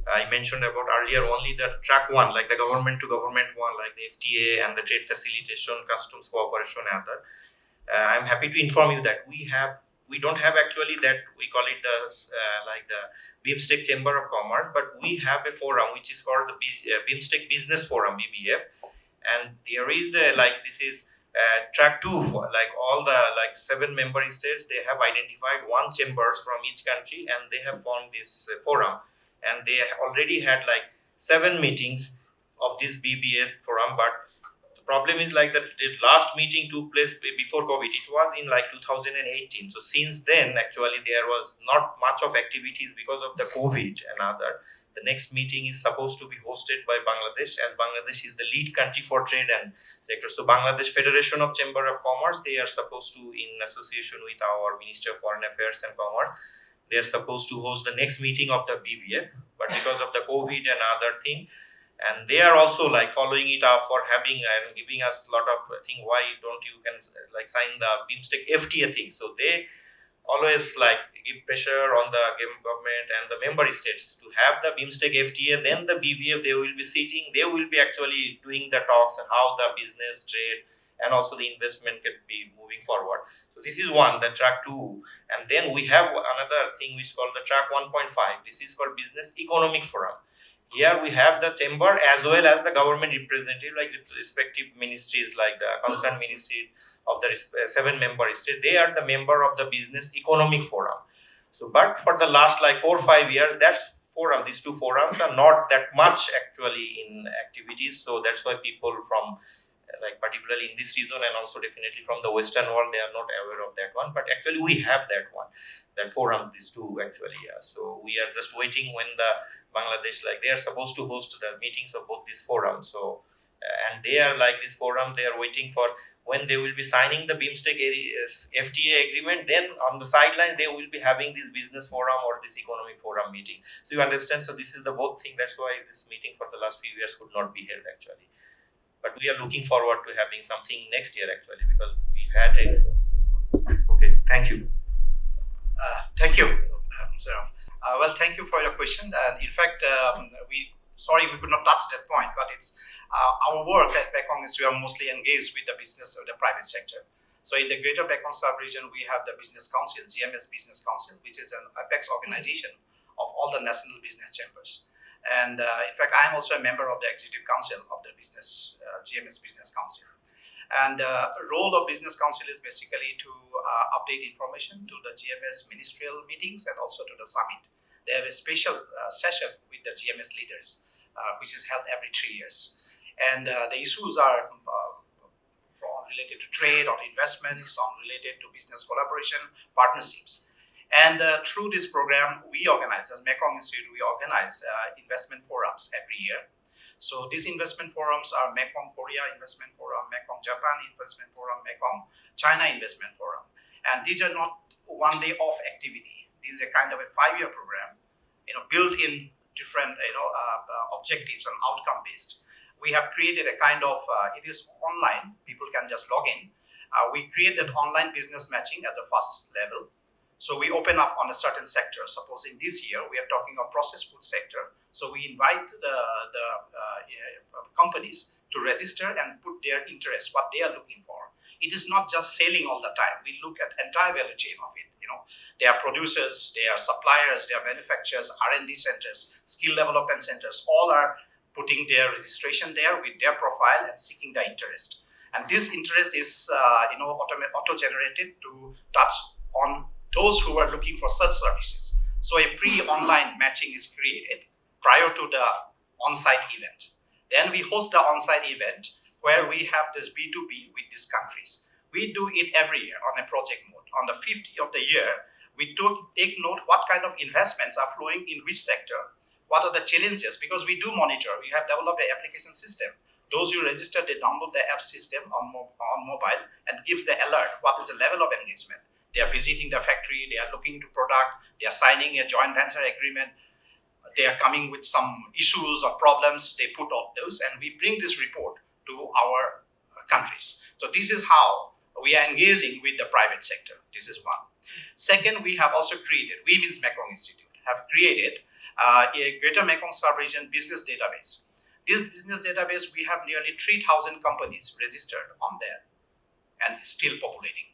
I mentioned about earlier only the track 1, like the government to government one, like the FTA and the trade facilitation, customs cooperation and other. I'm happy to inform you that we don't have actually that, we call it the BIMSTEC Chamber of Commerce, but we have a forum which is called the BIMSTEC Business Forum, BBF, and there is this is track 2 for all the 7 member states. They have identified one chambers from each country and they have formed this forum, and they already had 7 meetings of this BBF forum. But the problem is the last meeting took place before COVID. It was in 2018. So since then, actually, there was not much of activities because of the COVID and other. The next meeting is supposed to be hosted by Bangladesh, as Bangladesh is the lead country for trade and sector. So Bangladesh Federation of Chamber of Commerce, they are supposed to, in association with our Minister of Foreign Affairs and Commerce, they are supposed to host the next meeting of the BBF. But because of the COVID and other thing, and they are also like following it up for having and giving us a lot of thing. Why don't you can like sign the BIMSTEC FTA thing? So they always like give pressure on the government and the member states to have the BIMSTEC FTA. Then the BBF, they will be sitting, they will be actually doing the talks and how the business, trade, and also the investment can be moving forward. So this is one, the track 2. And then we have another thing which is called the track 1.5. This is called Business Economic Forum. Here we have the chamber as well as the government representative, like respective ministries, like the concerned ministry of the 7 member states. They are the member of the Business Economic Forum. So, but for the last like 4 or 5 years, that's forum. These 2 forums are not that much actually in activities. So that's why people from like particularly in this region and also definitely from the Western world, they are not aware of that one. But actually we have that one, that forum, these 2 actually. Yeah. So we are just waiting when the Bangladesh, like they are supposed to host the meetings of both these forums. So, and they are like this forum, they are waiting for when they will be signing the BIMSTEC FTA agreement. Then on the sidelines, they will be having this business forum or this economic forum meeting. So you understand, so this is the both thing. That's why this meeting for the last few years could not be held actually. But we are looking forward to having something next year actually, because we had it. Okay, thank you. Thank you, sir. Well, thank you for your question. And in fact, sorry we could not touch that point, but it's our work at Mekong is we are mostly engaged with the business or the private sector. So in the Greater Mekong sub-region, we have the Business Council, GMS Business Council, which is an apex organization of all the national business chambers. And in fact, I am also a member of the Executive Council of the GMS Business Council. And the role of Business Council is basically to update information to the GMS ministerial meetings and also to the summit. They have a special session with the GMS leaders, which is held every 3 years. And the issues are related to trade, on investments, on related to business collaboration, partnerships. And through this program, we organize, as Mekong Institute, we organize investment forums every year. So these investment forums are Mekong Korea Investment Forum, Mekong Japan Investment Forum, Mekong China Investment Forum. And these are not one-day off activity. These are kind of a 5-year program, built in different, objectives and outcome-based. We have created a kind of, it is online, people can just log in. We created online business matching at the first level. So we open up on a certain sector. Suppose in this year, we are talking of processed food sector. So we invite the companies to register and put their interest, what they are looking for. It is not just selling all the time. We look at entire value chain of it. They are producers, they are suppliers, they are manufacturers, R&D centers, skill development centers, all are putting their registration there with their profile and seeking the interest. And this interest is auto-generated to touch on those who are looking for such services. So a pre-online matching is created prior to the on-site event. Then we host the on-site event where we have this B2B with these countries. We do it every year on a project mode. On the 50th of the year, we take note what kind of investments are flowing in which sector, what are the challenges, because we do monitor. We have developed an application system. Those who register, they download the app system on mobile and give the alert, what is the level of engagement. They are visiting the factory, they are looking to product, they are signing a joint venture agreement, they are coming with some issues or problems, they put all those, and we bring this report to our countries. So this is how we are engaging with the private sector. This is one. Second, we have also created, we means Mekong Institute, have created a Greater Mekong Sub-region business database. This business database, we have nearly 3,000 companies registered on there and still populating.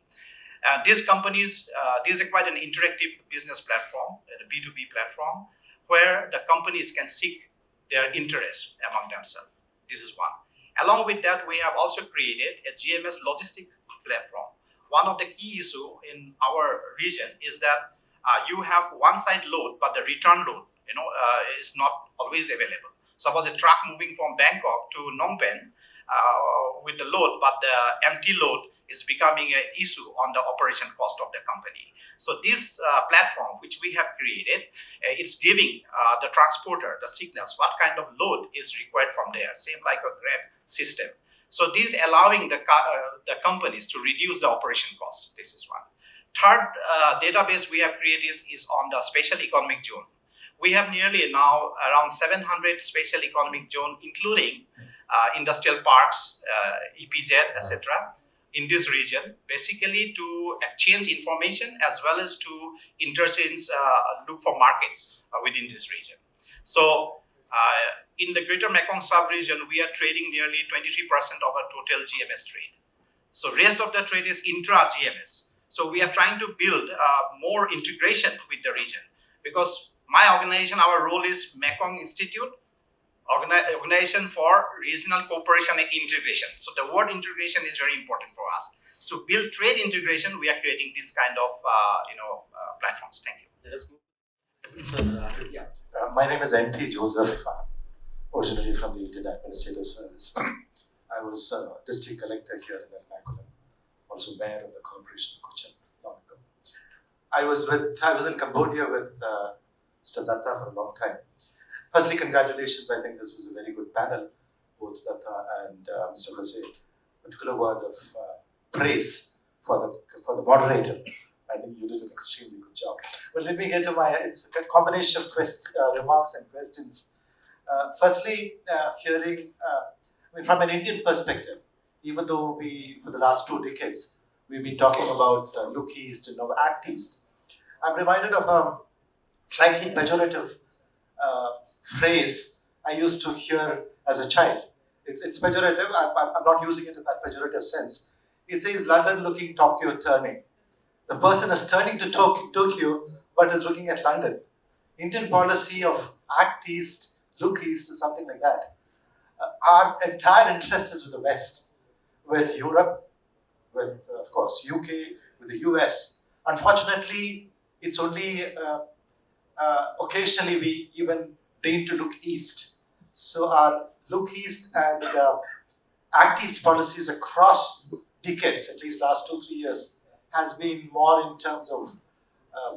These companies, this is quite an interactive business platform, the B2B platform, where the companies can seek their interest among themselves. This is one. Along with that, we have also created a GMS logistic platform. One of the key issues in our region is that you have one-side load, but the return load, is not always available. Suppose a truck moving from Bangkok to Phnom Penh with the load, but the empty load is becoming an issue on the operation cost of the company. So this platform, which we have created, it's giving the transporter the signals, what kind of load is required from there, same like a Grab system. So this allowing the companies to reduce the operation cost. This is one. Third database we have created is on the special economic zone. we have nearly now around 700 special economic zone, including industrial parks, EPZ, etc. in this region, basically to exchange information as well as to interchange, look for markets within this region. So in the Greater Mekong sub-region, we are trading nearly 23% of our total GMS trade. So rest of the trade is intra-GMS. So we are trying to build more integration with the region, because my organization, our role is Mekong Institute, organization for regional cooperation and integration. So the word integration is very important for us. To build trade integration, we are creating this kind of platforms. Thank you. Let us move. My name is N.P. Joseph, originally from the Indian Administrative Service. I was district collector here in Ernakulam, also mayor of the corporation of Cochin long ago. I was in Cambodia with Mr. Datta for a long time. Firstly, congratulations. I think this was a very good panel, both Datta and Mr. Jose. Particular word of praise for the moderator. I think you did an extremely good job. But let me get to it's a combination of remarks and questions. Firstly, hearing, from an Indian perspective, even though for the last 2 decades, we've been talking about look east and now act east, I'm reminded of a slightly pejorative phrase I used to hear as a child. It's pejorative. I'm not using it in that pejorative sense. It says London looking, Tokyo turning. The person is turning to Tokyo, but is looking at London. Indian policy of act east, look east is something like that. Our entire interest is with the West, with Europe, with, of course, UK, with the US. Unfortunately, it's only occasionally we even deign to look east. So our look east and act east policies across decades, at least last 2-3 years, has been more in terms of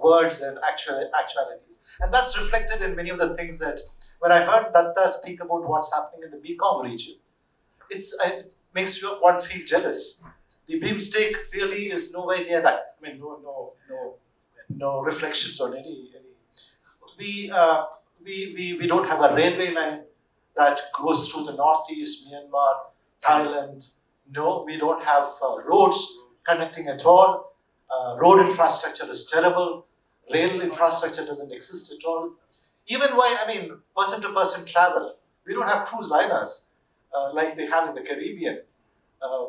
words and actualities. And that's reflected in many of the things that, when I heard Datta speak about what's happening in the Mekong region, it makes one feel jealous. The beamsteak really is nowhere near that. I mean, no reflections on any. We don't have a railway line that goes through the northeast, Myanmar, Thailand. No, we don't have roads connecting at all. Road infrastructure is terrible. Rail infrastructure doesn't exist at all. Even person-to-person travel, we don't have cruise liners like they have in the Caribbean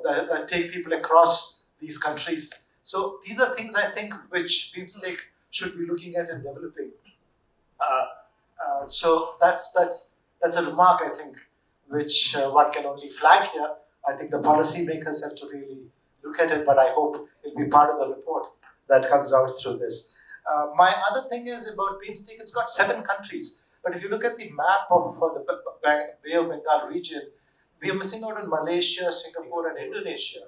that take people across these countries. So these are things I think which beamsteak should be looking at and developing. So that's a remark, I think, which one can only flag here. I think the policy makers have to really look at it, but I hope it'll be part of the report that comes out through this. My other thing is about beamsteak. It's got 7 countries, but if you look at the map of the Bay of Bengal region, we are missing out on Malaysia, Singapore, and Indonesia.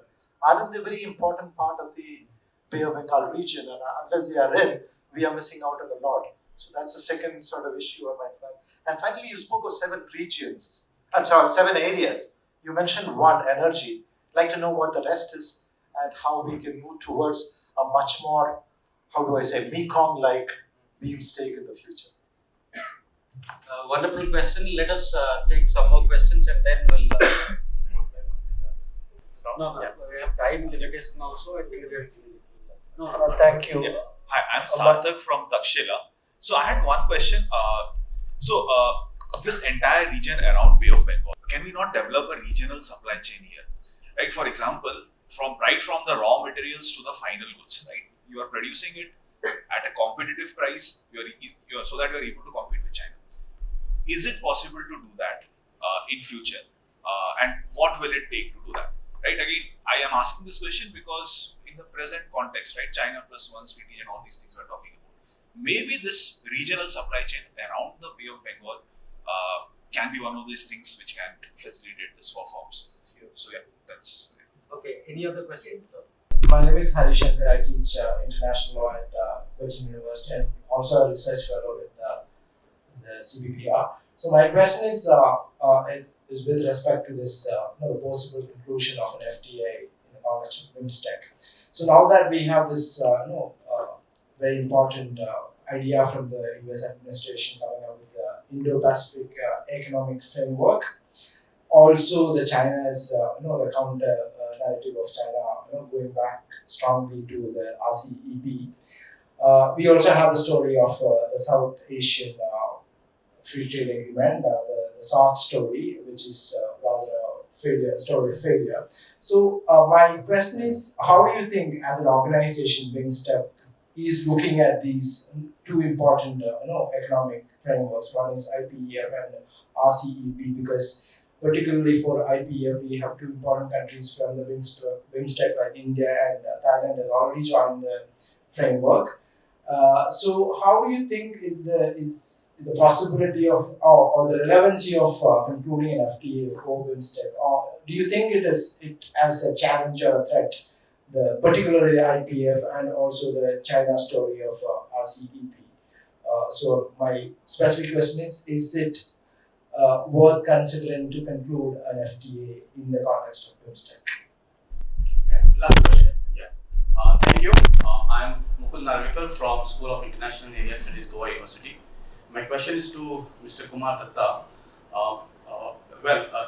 Aren't they a very important part of the Bay of Bengal region? And unless they are in, we are missing out on a lot. So that's the second sort of issue I might find. And finally, you spoke of 7 regions. 7 areas. You mentioned one, energy. I'd like to know what the rest is and how we can move towards a much more, Mekong-like beamsteak in the future. Wonderful question. Let us take some more questions and then we'll. We have time limitation also. I think we have. Thank you. Yes. Hi, I'm Sarthak from Takshila. So I had one question. This entire region around Bay of Bengal, can we not develop a regional supply chain here? Right? For example, from the raw materials to the final goods, right? You are producing it at a competitive price, so that you are able to compete with China. Is it possible to do that in future? And what will it take to do that? Right? Again, I am asking this question because in the present context, right, China plus one speedy and all these things we're talking about, maybe this regional supply chain around the Bay of Bengal can be one of these things which can facilitate this for firms. So yeah, that's it. Okay. Any other question? My name is Hari Shankar. I teach international law at Cochin University and also a research fellow with the CBPR. So my question is with respect to this the possible inclusion of an FTA in the context of BIMSTEC. So now that we have this very important idea from the US administration coming up with the Indo-Pacific economic framework. Also, the China is, the counter narrative of China, going back strongly to the RCEP. We also have the story of the South Asian free trade agreement, the SARC story, which is rather a story of failure. So my question is, how do you think, as an organization, BIMSTEC is looking at these two important, economic frameworks? One is IPEF and RCEP, because particularly for IPEF, we have two important countries from the BIMSTEC like India and Thailand has already joined the framework. So how do you think is the possibility of or the relevancy of concluding an FTA for BIMSTEC? Or do you think it as a challenge or a threat, particularly the IPF and also the China story of RCEP? So my specific question is it worth considering to conclude an FTA in the context of BIMSTEC? Yeah, last question. Thank you. I'm Mukund Narvikar from School of International and Area Studies, Goa University. My question is to Mr. Kumar Datta.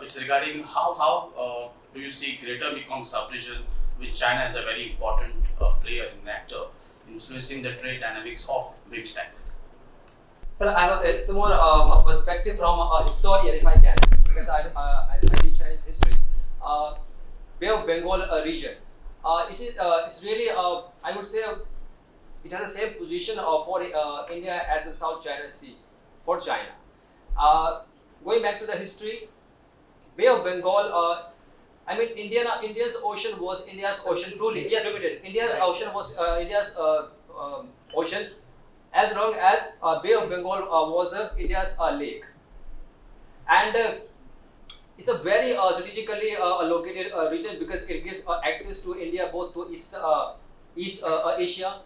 It's regarding how do you see Greater Mekong subregion, which China is a very important player and actor, influencing the trade dynamics of BIMSTEC? Sir, it's more a perspective from a historian, if I can, because I teach Chinese history. Bay of Bengal region. It's really, I would say, it has the same position for India as the South China Sea for China. Going back to the history, Bay of Bengal, India's ocean was India's ocean truly. Yeah, limited. India's ocean was India's ocean as long as Bay of Bengal was India's lake. And it's a very strategically located region because it gives access to India both to East Asia,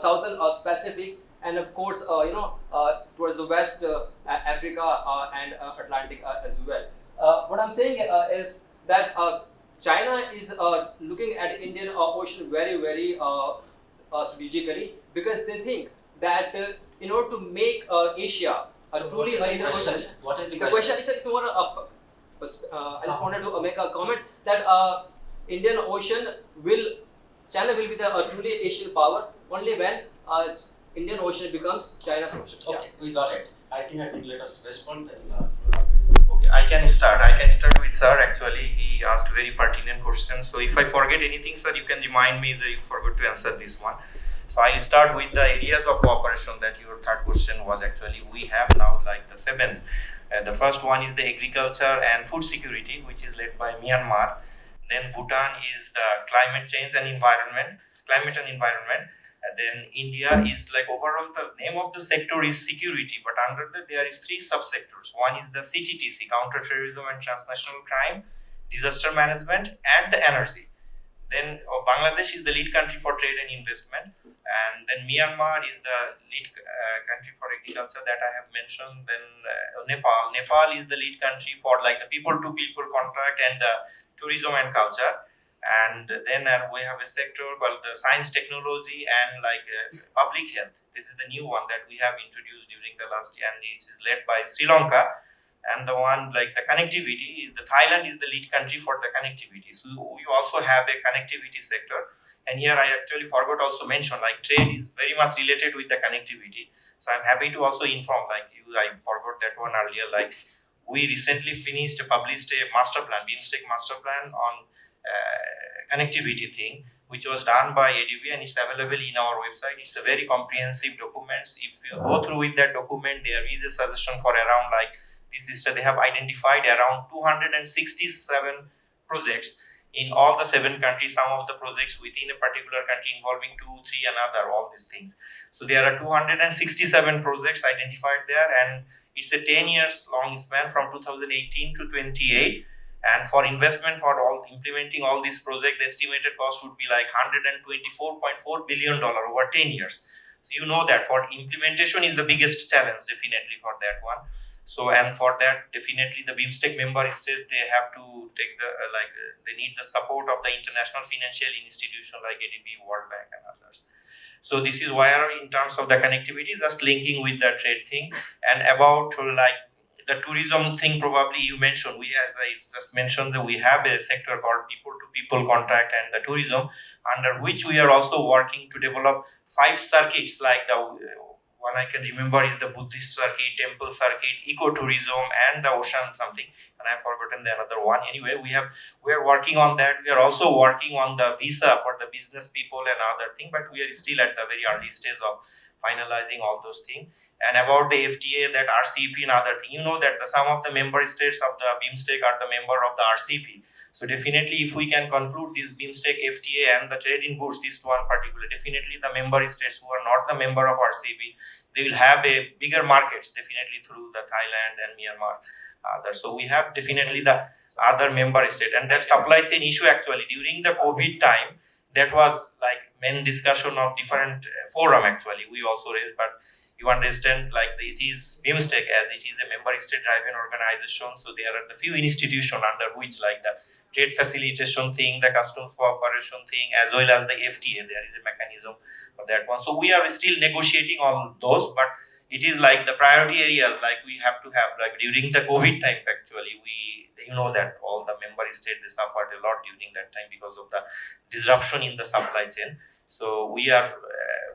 Southern Pacific, and of course, towards the West, Africa and Atlantic as well. What I'm saying is that China is looking at Indian Ocean very, very strategically because they think that in order to make Asia truly What is the question? It's more I just wanted to make a comment that Indian Ocean China will be the truly Asian power only when Indian Ocean becomes China's ocean. Okay, we got it. I think let us respond. Okay, I can start with sir. Actually, he asked very pertinent questions. So if I forget anything, sir, you can remind me that you forgot to answer this one. So I'll start with the areas of cooperation that your third question was. Actually, we have now like the 7. The first one is the agriculture and food security, which is led by Myanmar. Then Bhutan is the climate and environment. And then India is like overall the name of the sector is security, but under that there is 3 subsectors. One is the CTTC, counter-terrorism and transnational crime, disaster management, and the energy. Then Bangladesh is the lead country for trade and investment, and then Myanmar is the lead country for agriculture that I have mentioned. Then Nepal is the lead country for like the people-to-people contract and tourism and culture. And then we have a sector called the science, technology, and like public health. This is the new one that we have introduced during the last year, and it is led by Sri Lanka. And the one like the connectivity, the Thailand is the lead country for the connectivity. So we also have a connectivity sector. And here I actually forgot also mention like trade is very much related with the connectivity. So I'm happy to also inform like you, I forgot that one earlier. Like we recently published a master plan, BIMSTEC master plan on connectivity thing, which was done by ADB and it's available in our website. It's a very comprehensive document. If you go through with that document, there is a suggestion for around like this is they have identified around 267 projects in all the 7 countries. Some of the projects within a particular country involving 2, 3, another, all these things. So there are 267 projects identified there, and it's a 10 years long span from 2018 to 28. And for investment for all implementing all these projects, the estimated cost would be like $124.4 billion over 10 years. So you know that for implementation is the biggest challenge definitely for that one. So and for that definitely the BIMSTEC member state they have to take the they need the support of the international financial institution like ADB, World Bank and others. So this is where, in terms of the connectivity, just linking with the trade thing. And about like the tourism thing, probably you mentioned, as I just mentioned, that we have a sector called people-to-people contact and the tourism, under which we are also working to develop 5 circuits, like the one I can remember is the Buddhist circuit, temple circuit, ecotourism, and the ocean something, and I've forgotten the another one. Anyway, we are working on that. We are also working on the visa for the business people and other thing, but we are still at the very early stage of finalizing all those things. And about the FTA, that RCEP and other thing, that some of the member states of the BIMSTEC are the member of the RCEP. So definitely, if we can conclude this BIMSTEC, FTA, and the trade in goods, these two in particular, definitely the member states who are not the member of RCEP, they will have a bigger markets, definitely through the Thailand and Myanmar. So we have definitely the other member state, and that supply chain issue actually during the COVID time, that was like main discussion of different forum actually. We also raised, but you understand, like it is BIMSTEC, as it is a member state driven organization. So there are the few institutions under which, like the trade facilitation thing, the customs cooperation thing, as well as the FTA, there is a mechanism for that one. So we are still negotiating on those, but it is like the priority areas, like we have to have, like during the COVID time actually, that all the member states, they suffered a lot during that time because of the disruption in the supply chain. So we are,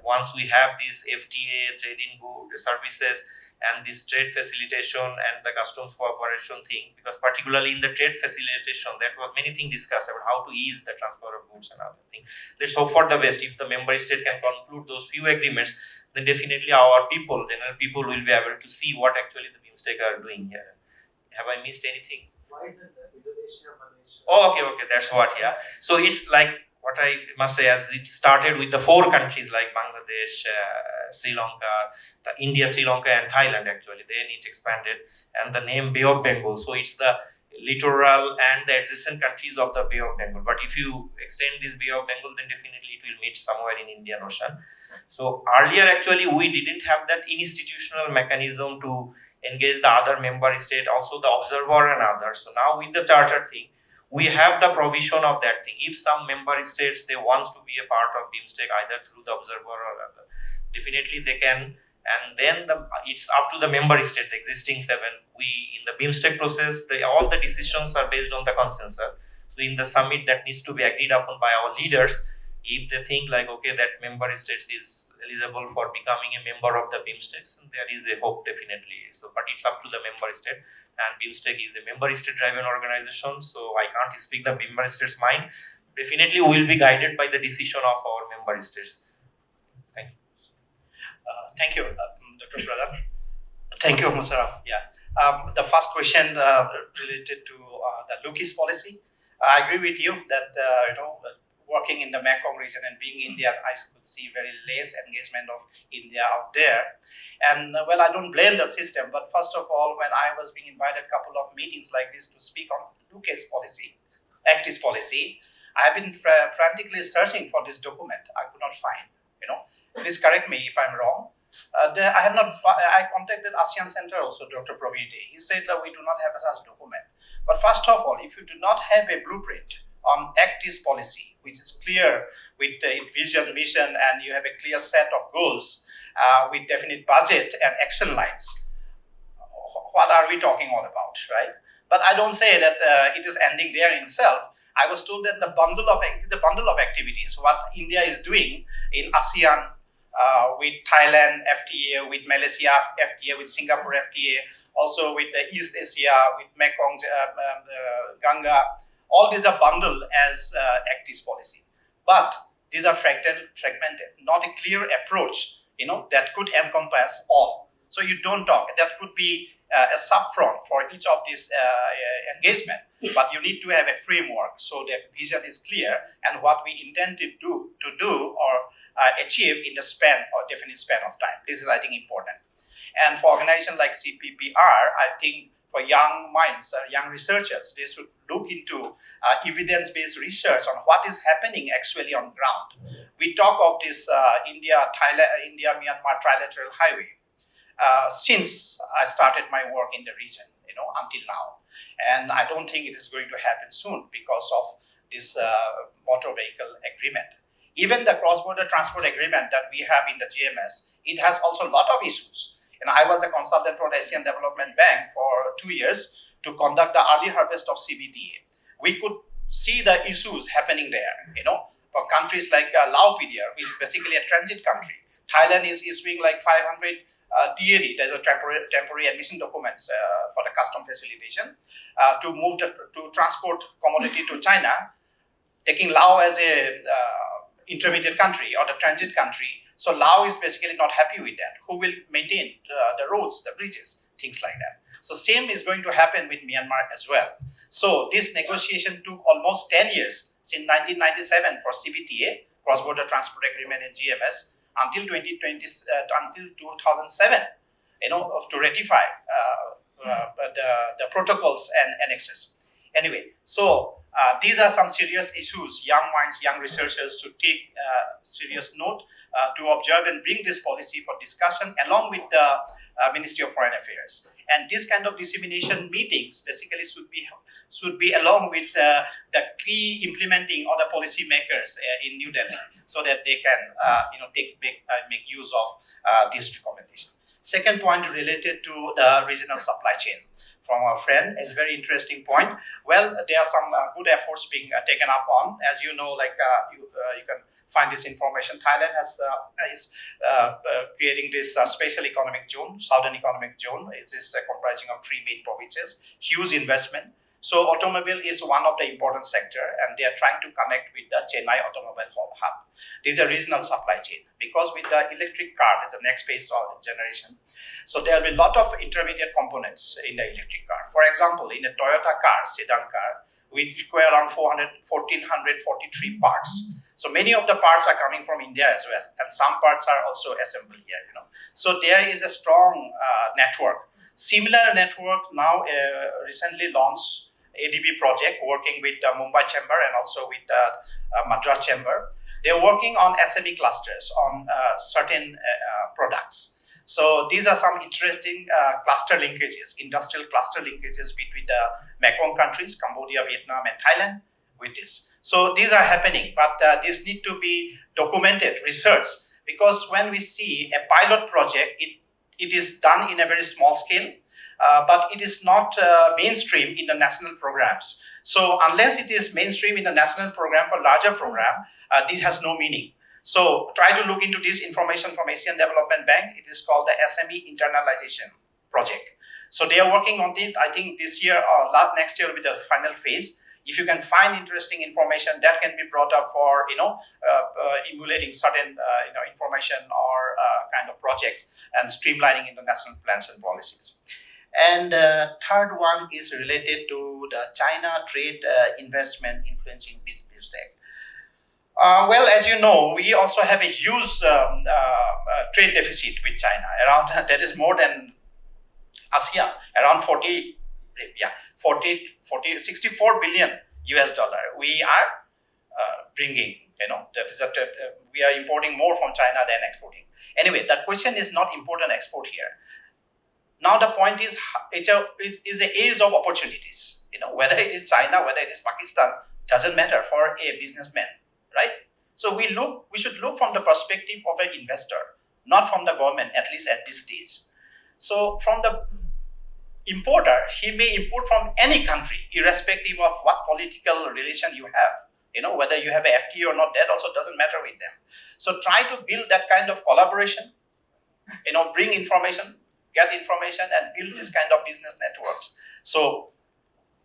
once we have this FTA, trade in goods, services, and this trade facilitation and the customs cooperation thing, because particularly in the trade facilitation, that was many things discussed about how to ease the transfer of goods and other things. Let's hope for the best. If the member state can conclude those few agreements, then definitely our people, general people, will be able to see what actually the BIMSTEC are doing here. Have I missed anything? Why isn't Indonesia, Malaysia? Oh, okay, that's what, yeah. So it's like, what I must say, as it started with the 4 countries like Bangladesh, Sri Lanka, India, Sri Lanka, and Thailand actually. Then it expanded, and the name Bay of Bengal. So it's the littoral and the adjacent countries of the Bay of Bengal. But if you extend this Bay of Bengal, then definitely it will meet somewhere in Indian Ocean. So earlier actually we didn't have that institutional mechanism to engage the other member state, also the observer and others. So now with the charter thing, we have the provision of that thing. If some member states, they want to be a part of BIMSTEC either through the observer or other, definitely they can. And then it's up to the member state, the existing 7. We, in the BIMSTEC process, all the decisions are based on the consensus. So in the summit, that needs to be agreed upon by our leaders. If they think like, okay, that member states is eligible for becoming a member of the BIMSTEC, and there is a hope definitely. So, but it's up to the member state, and BIMSTEC is a member state driven organization. So I can't speak the member states' mind. Definitely, we will be guided by the decision of our member states. Thank you. Thank you, Dr. Pradhan. Thank you, Musharraf. Yeah. The first question related to the Lucas policy. I agree with you that working in the Mekong region and being Indian, I could see very less engagement of India out there. And well, I don't blame the system, but first of all, when I was being invited a couple of meetings like this to speak on Lucas policy, Actis policy, I've been frantically searching for this document. I could not find. Please correct me if I'm wrong. I have not. I contacted ASEAN Center also, Dr. Pravide. He said that we do not have such document. But first of all, if you do not have a blueprint on Actis policy, which is clear with vision, mission, and you have a clear set of goals with definite budget and action lines, what are we talking all about, right? But I don't say that it is ending there in itself. I was told that it's a bundle of activities. What India is doing in ASEAN, with Thailand FTA, with Malaysia FTA, with Singapore FTA, also with the East Asia, with Mekong, Ganga, all these are bundled as Actis policy. But these are fragmented, not a clear approach, that could encompass all. So you don't talk. That could be a subfront for each of these engagement, but you need to have a framework so the vision is clear and what we intend to do or achieve in the definite span of time. This is, I think, important. And for organizations like CPPR, I think for young minds, young researchers, they should look into evidence-based research on what is happening actually on ground. We talk of this India-Myanmar trilateral highway since I started my work in the region, until now. And I don't think it is going to happen soon because of this motor vehicle agreement. Even the cross-border transport agreement that we have in the GMS, it has also a lot of issues. I was a consultant for the Asian Development Bank for 2 years to conduct the early harvest of CBTA. We could see the issues happening there, for countries like Laos, which is basically a transit country. Thailand is issuing like 500 TAD, there's a temporary admission documents for the custom facilitation to transport commodity to China, taking Laos as a intermediate country or the transit country. So Laos is basically not happy with that. Who will maintain the roads, the bridges, things like that. So same is going to happen with Myanmar as well. So this negotiation took almost 10 years since 1997 for CBTA, cross-border transport agreement in GMS, until 2007, to ratify the protocols and annexes. Anyway, so these are some serious issues. Young minds, young researchers to take serious note, to observe and bring this policy for discussion along with the Ministry of Foreign Affairs. And this kind of dissemination meetings basically should be along with the key implementing or the policy makers in New Delhi, so that they can make use of this recommendation. Second point related to the regional supply chain. From our friend, is a very interesting point. Well, there are some good efforts being taken up on. As you know, you can find this information. Thailand is creating this special economic zone, Southern Economic Zone. It is comprising of 3 main provinces, huge investment. So automobile is one of the important sector, and they are trying to connect with the Chennai automobile hub. This is a regional supply chain, because with the electric car, it's the next phase of generation. So there will be a lot of intermediate components in the electric car. For example, in a Toyota car, sedan car, we require around 1,443 parts. So many of the parts are coming from India as well, and some parts are also assembled here. So there is a strong network. Similar network now recently launched ADB project, working with the Mumbai Chamber and also with the Madras Chamber. They're working on SME clusters on certain products. So these are some interesting cluster linkages, industrial cluster linkages between the Mekong countries, Cambodia, Vietnam, and Thailand with this. So these are happening, but these need to be documented, researched, because when we see a pilot project, it is done in a very small scale, but it is not mainstream in the national programs. So unless it is mainstream in the national program for larger program, this has no meaning. So try to look into this information from Asian Development Bank. It is called the SME internalization project. So they are working on it. I think this year or next year will be the final phase. If you can find interesting information that can be brought up for emulating certain information or kind of projects and streamlining international plans and policies. And third one is related to the China trade investment influencing business tech. Well, as you know, we also have a huge trade deficit with China. Around that is more than ASEAN, around 64 billion US dollar. We are bringing, that is we are importing more from China than exporting. Anyway, that question is not import and export here. Now the point is, it's an age of opportunities. Whether it is China, whether it is Pakistan, doesn't matter for a businessman, right? So we should look from the perspective of an investor, not from the government, at least at this stage. So from the importer, he may import from any country, irrespective of what political relation you have. Whether you have a FTA or not, that also doesn't matter with them. So try to build that kind of collaboration, bring information, get information, and build this kind of business networks. So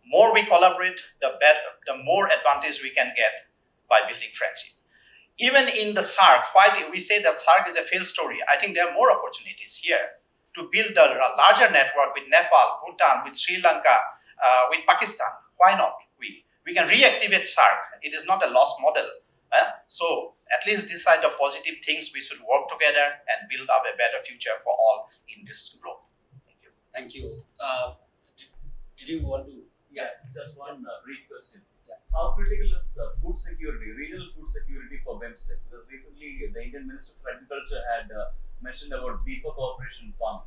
more we collaborate, the better, the more advantage we can get by building friendship. Even in the SAARC, why we say that SAARC is a failed story, I think there are more opportunities here to build a larger network with Nepal, Bhutan, with Sri Lanka, with Pakistan. Why not? We can reactivate SAARC. It is not a lost model. So at least these are the positive things. We should work together and build up a better future for all in this globe. Thank you. Thank you. Did you want to? Yeah, just one brief question. Yeah. How critical is food security, regional food security for BEMSTEC? Because recently the Indian Minister of Agriculture had mentioned about deeper cooperation in farming.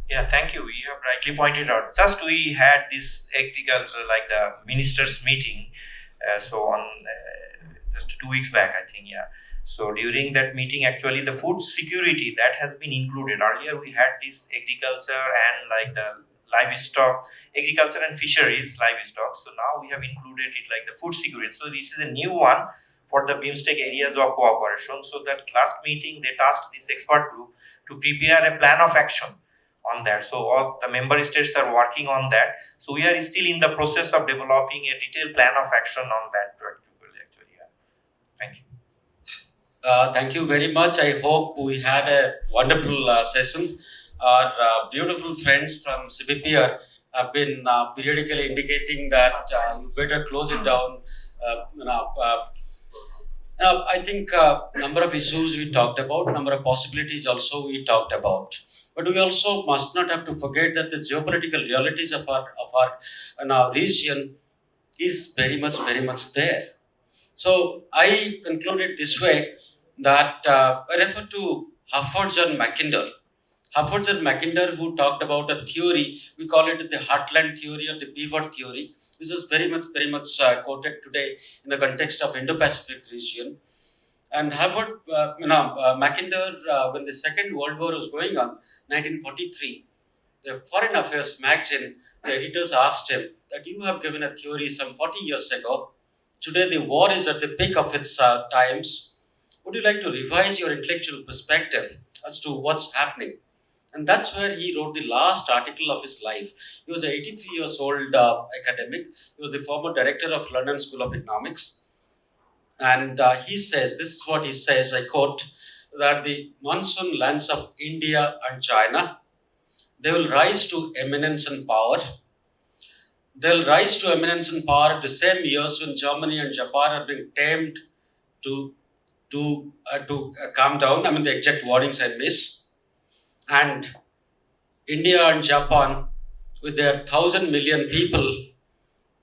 Yeah, thank you. You have rightly pointed out. Just we had this agriculture, like the ministers' meeting. So on just 2 weeks back, I think. Yeah. So during that meeting, actually, the food security that has been included. Earlier, we had this agriculture and like the livestock, agriculture and fisheries, livestock. So now we have included it like the food security. So this is a new one for the BIMSTEC areas of cooperation. So that last meeting, they tasked this expert group to prepare a plan of action on that. So all the member states are working on that. So we are still in the process of developing a detailed plan of action on that actually. Yeah. Thank you. Thank you very much. I hope we had a wonderful session. Our beautiful friends from CBPR have been periodically indicating that you better close it down. I think number of issues we talked about, number of possibilities also we talked about. But we also must not have to forget that the geopolitical realities of our region is very much there. So I concluded this way that I refer to Haffords and Mackinder, who talked about a theory, we call it the heartland theory or the pivot theory, which is very much quoted today in the context of Indo-Pacific region. And Mackinder, when the Second World War was going on, 1943, the Foreign Affairs magazine, the editors asked him that you have given a theory some 40 years ago. Today the war is at the peak of its times. Would you like to revise your intellectual perspective as to what's happening? And that's where he wrote the last article of his life. He was an 83 years old academic. He was the former director of London School of Economics. And he says, this is what he says, I quote, that the monsoon lands of India and China, they will rise to eminence and power. They'll rise to eminence and power at the same years when Germany and Japan are being tamed to calm down. I mean, the exact wordings I miss. And India and Japan, with their 1,000 million people,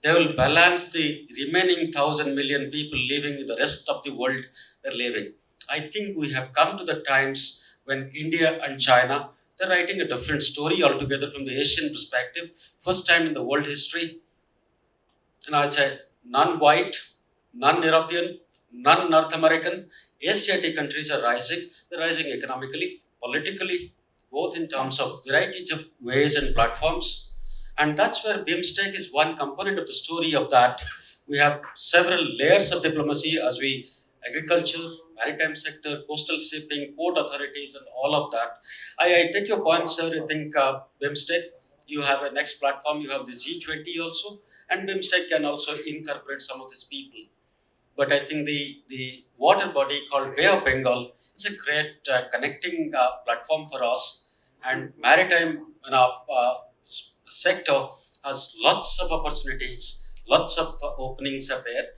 they will balance the remaining 1,000 million people living in the rest of the world they're living. I think we have come to the times when India and China, they're writing a different story altogether from the Asian perspective. First time in the world history. And I'd say non-white, non-European, non-North American, Asiatic countries are rising. They're rising economically, politically, both in terms of varieties of ways and platforms. And that's where BIMSTEC is one component of the story of that. We have several layers of diplomacy as we agriculture, maritime sector, coastal shipping, port authorities, and all of that. I take your point, sir. I think BIMSTEC, you have a next platform, you have the G20 also, and BIMSTEC can also incorporate some of these people. But I think the water body called Bay of Bengal is a great connecting platform for us, and maritime sector has lots of opportunities, lots of openings are there.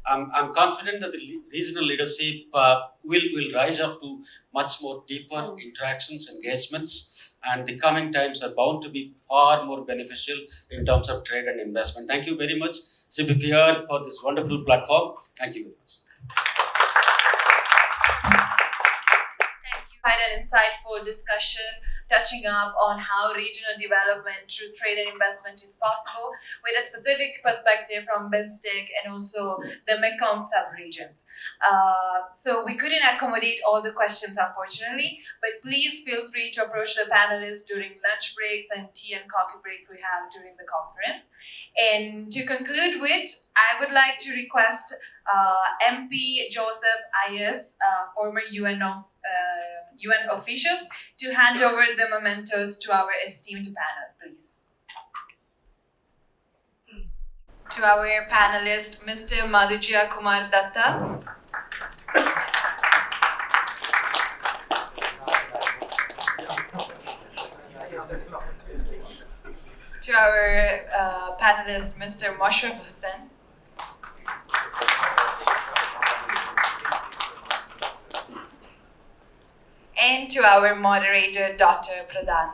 I'm confident that the regional leadership will rise up to much more deeper interactions, engagements, and the coming times are bound to be far more beneficial in terms of trade and investment. Thank you very much, CBPR, for this wonderful platform. Thank you very much. Thank you. Quite an insightful discussion touching up on how regional development through trade and investment is possible with a specific perspective from BIMSTEC and also the Mekong sub-regions. So we couldn't accommodate all the questions, unfortunately, but please feel free to approach the panelists during lunch breaks and tea and coffee breaks we have during the conference. And to conclude with, I would like to request MP Joseph Ayers, former UN official, to hand over the mementos to our esteemed panel, please. To our panelist, Mr. Madhujya Kumar Datta. To our panelist, Mr. Moshraf Hussain. And to our moderator, Dr. Pradhan.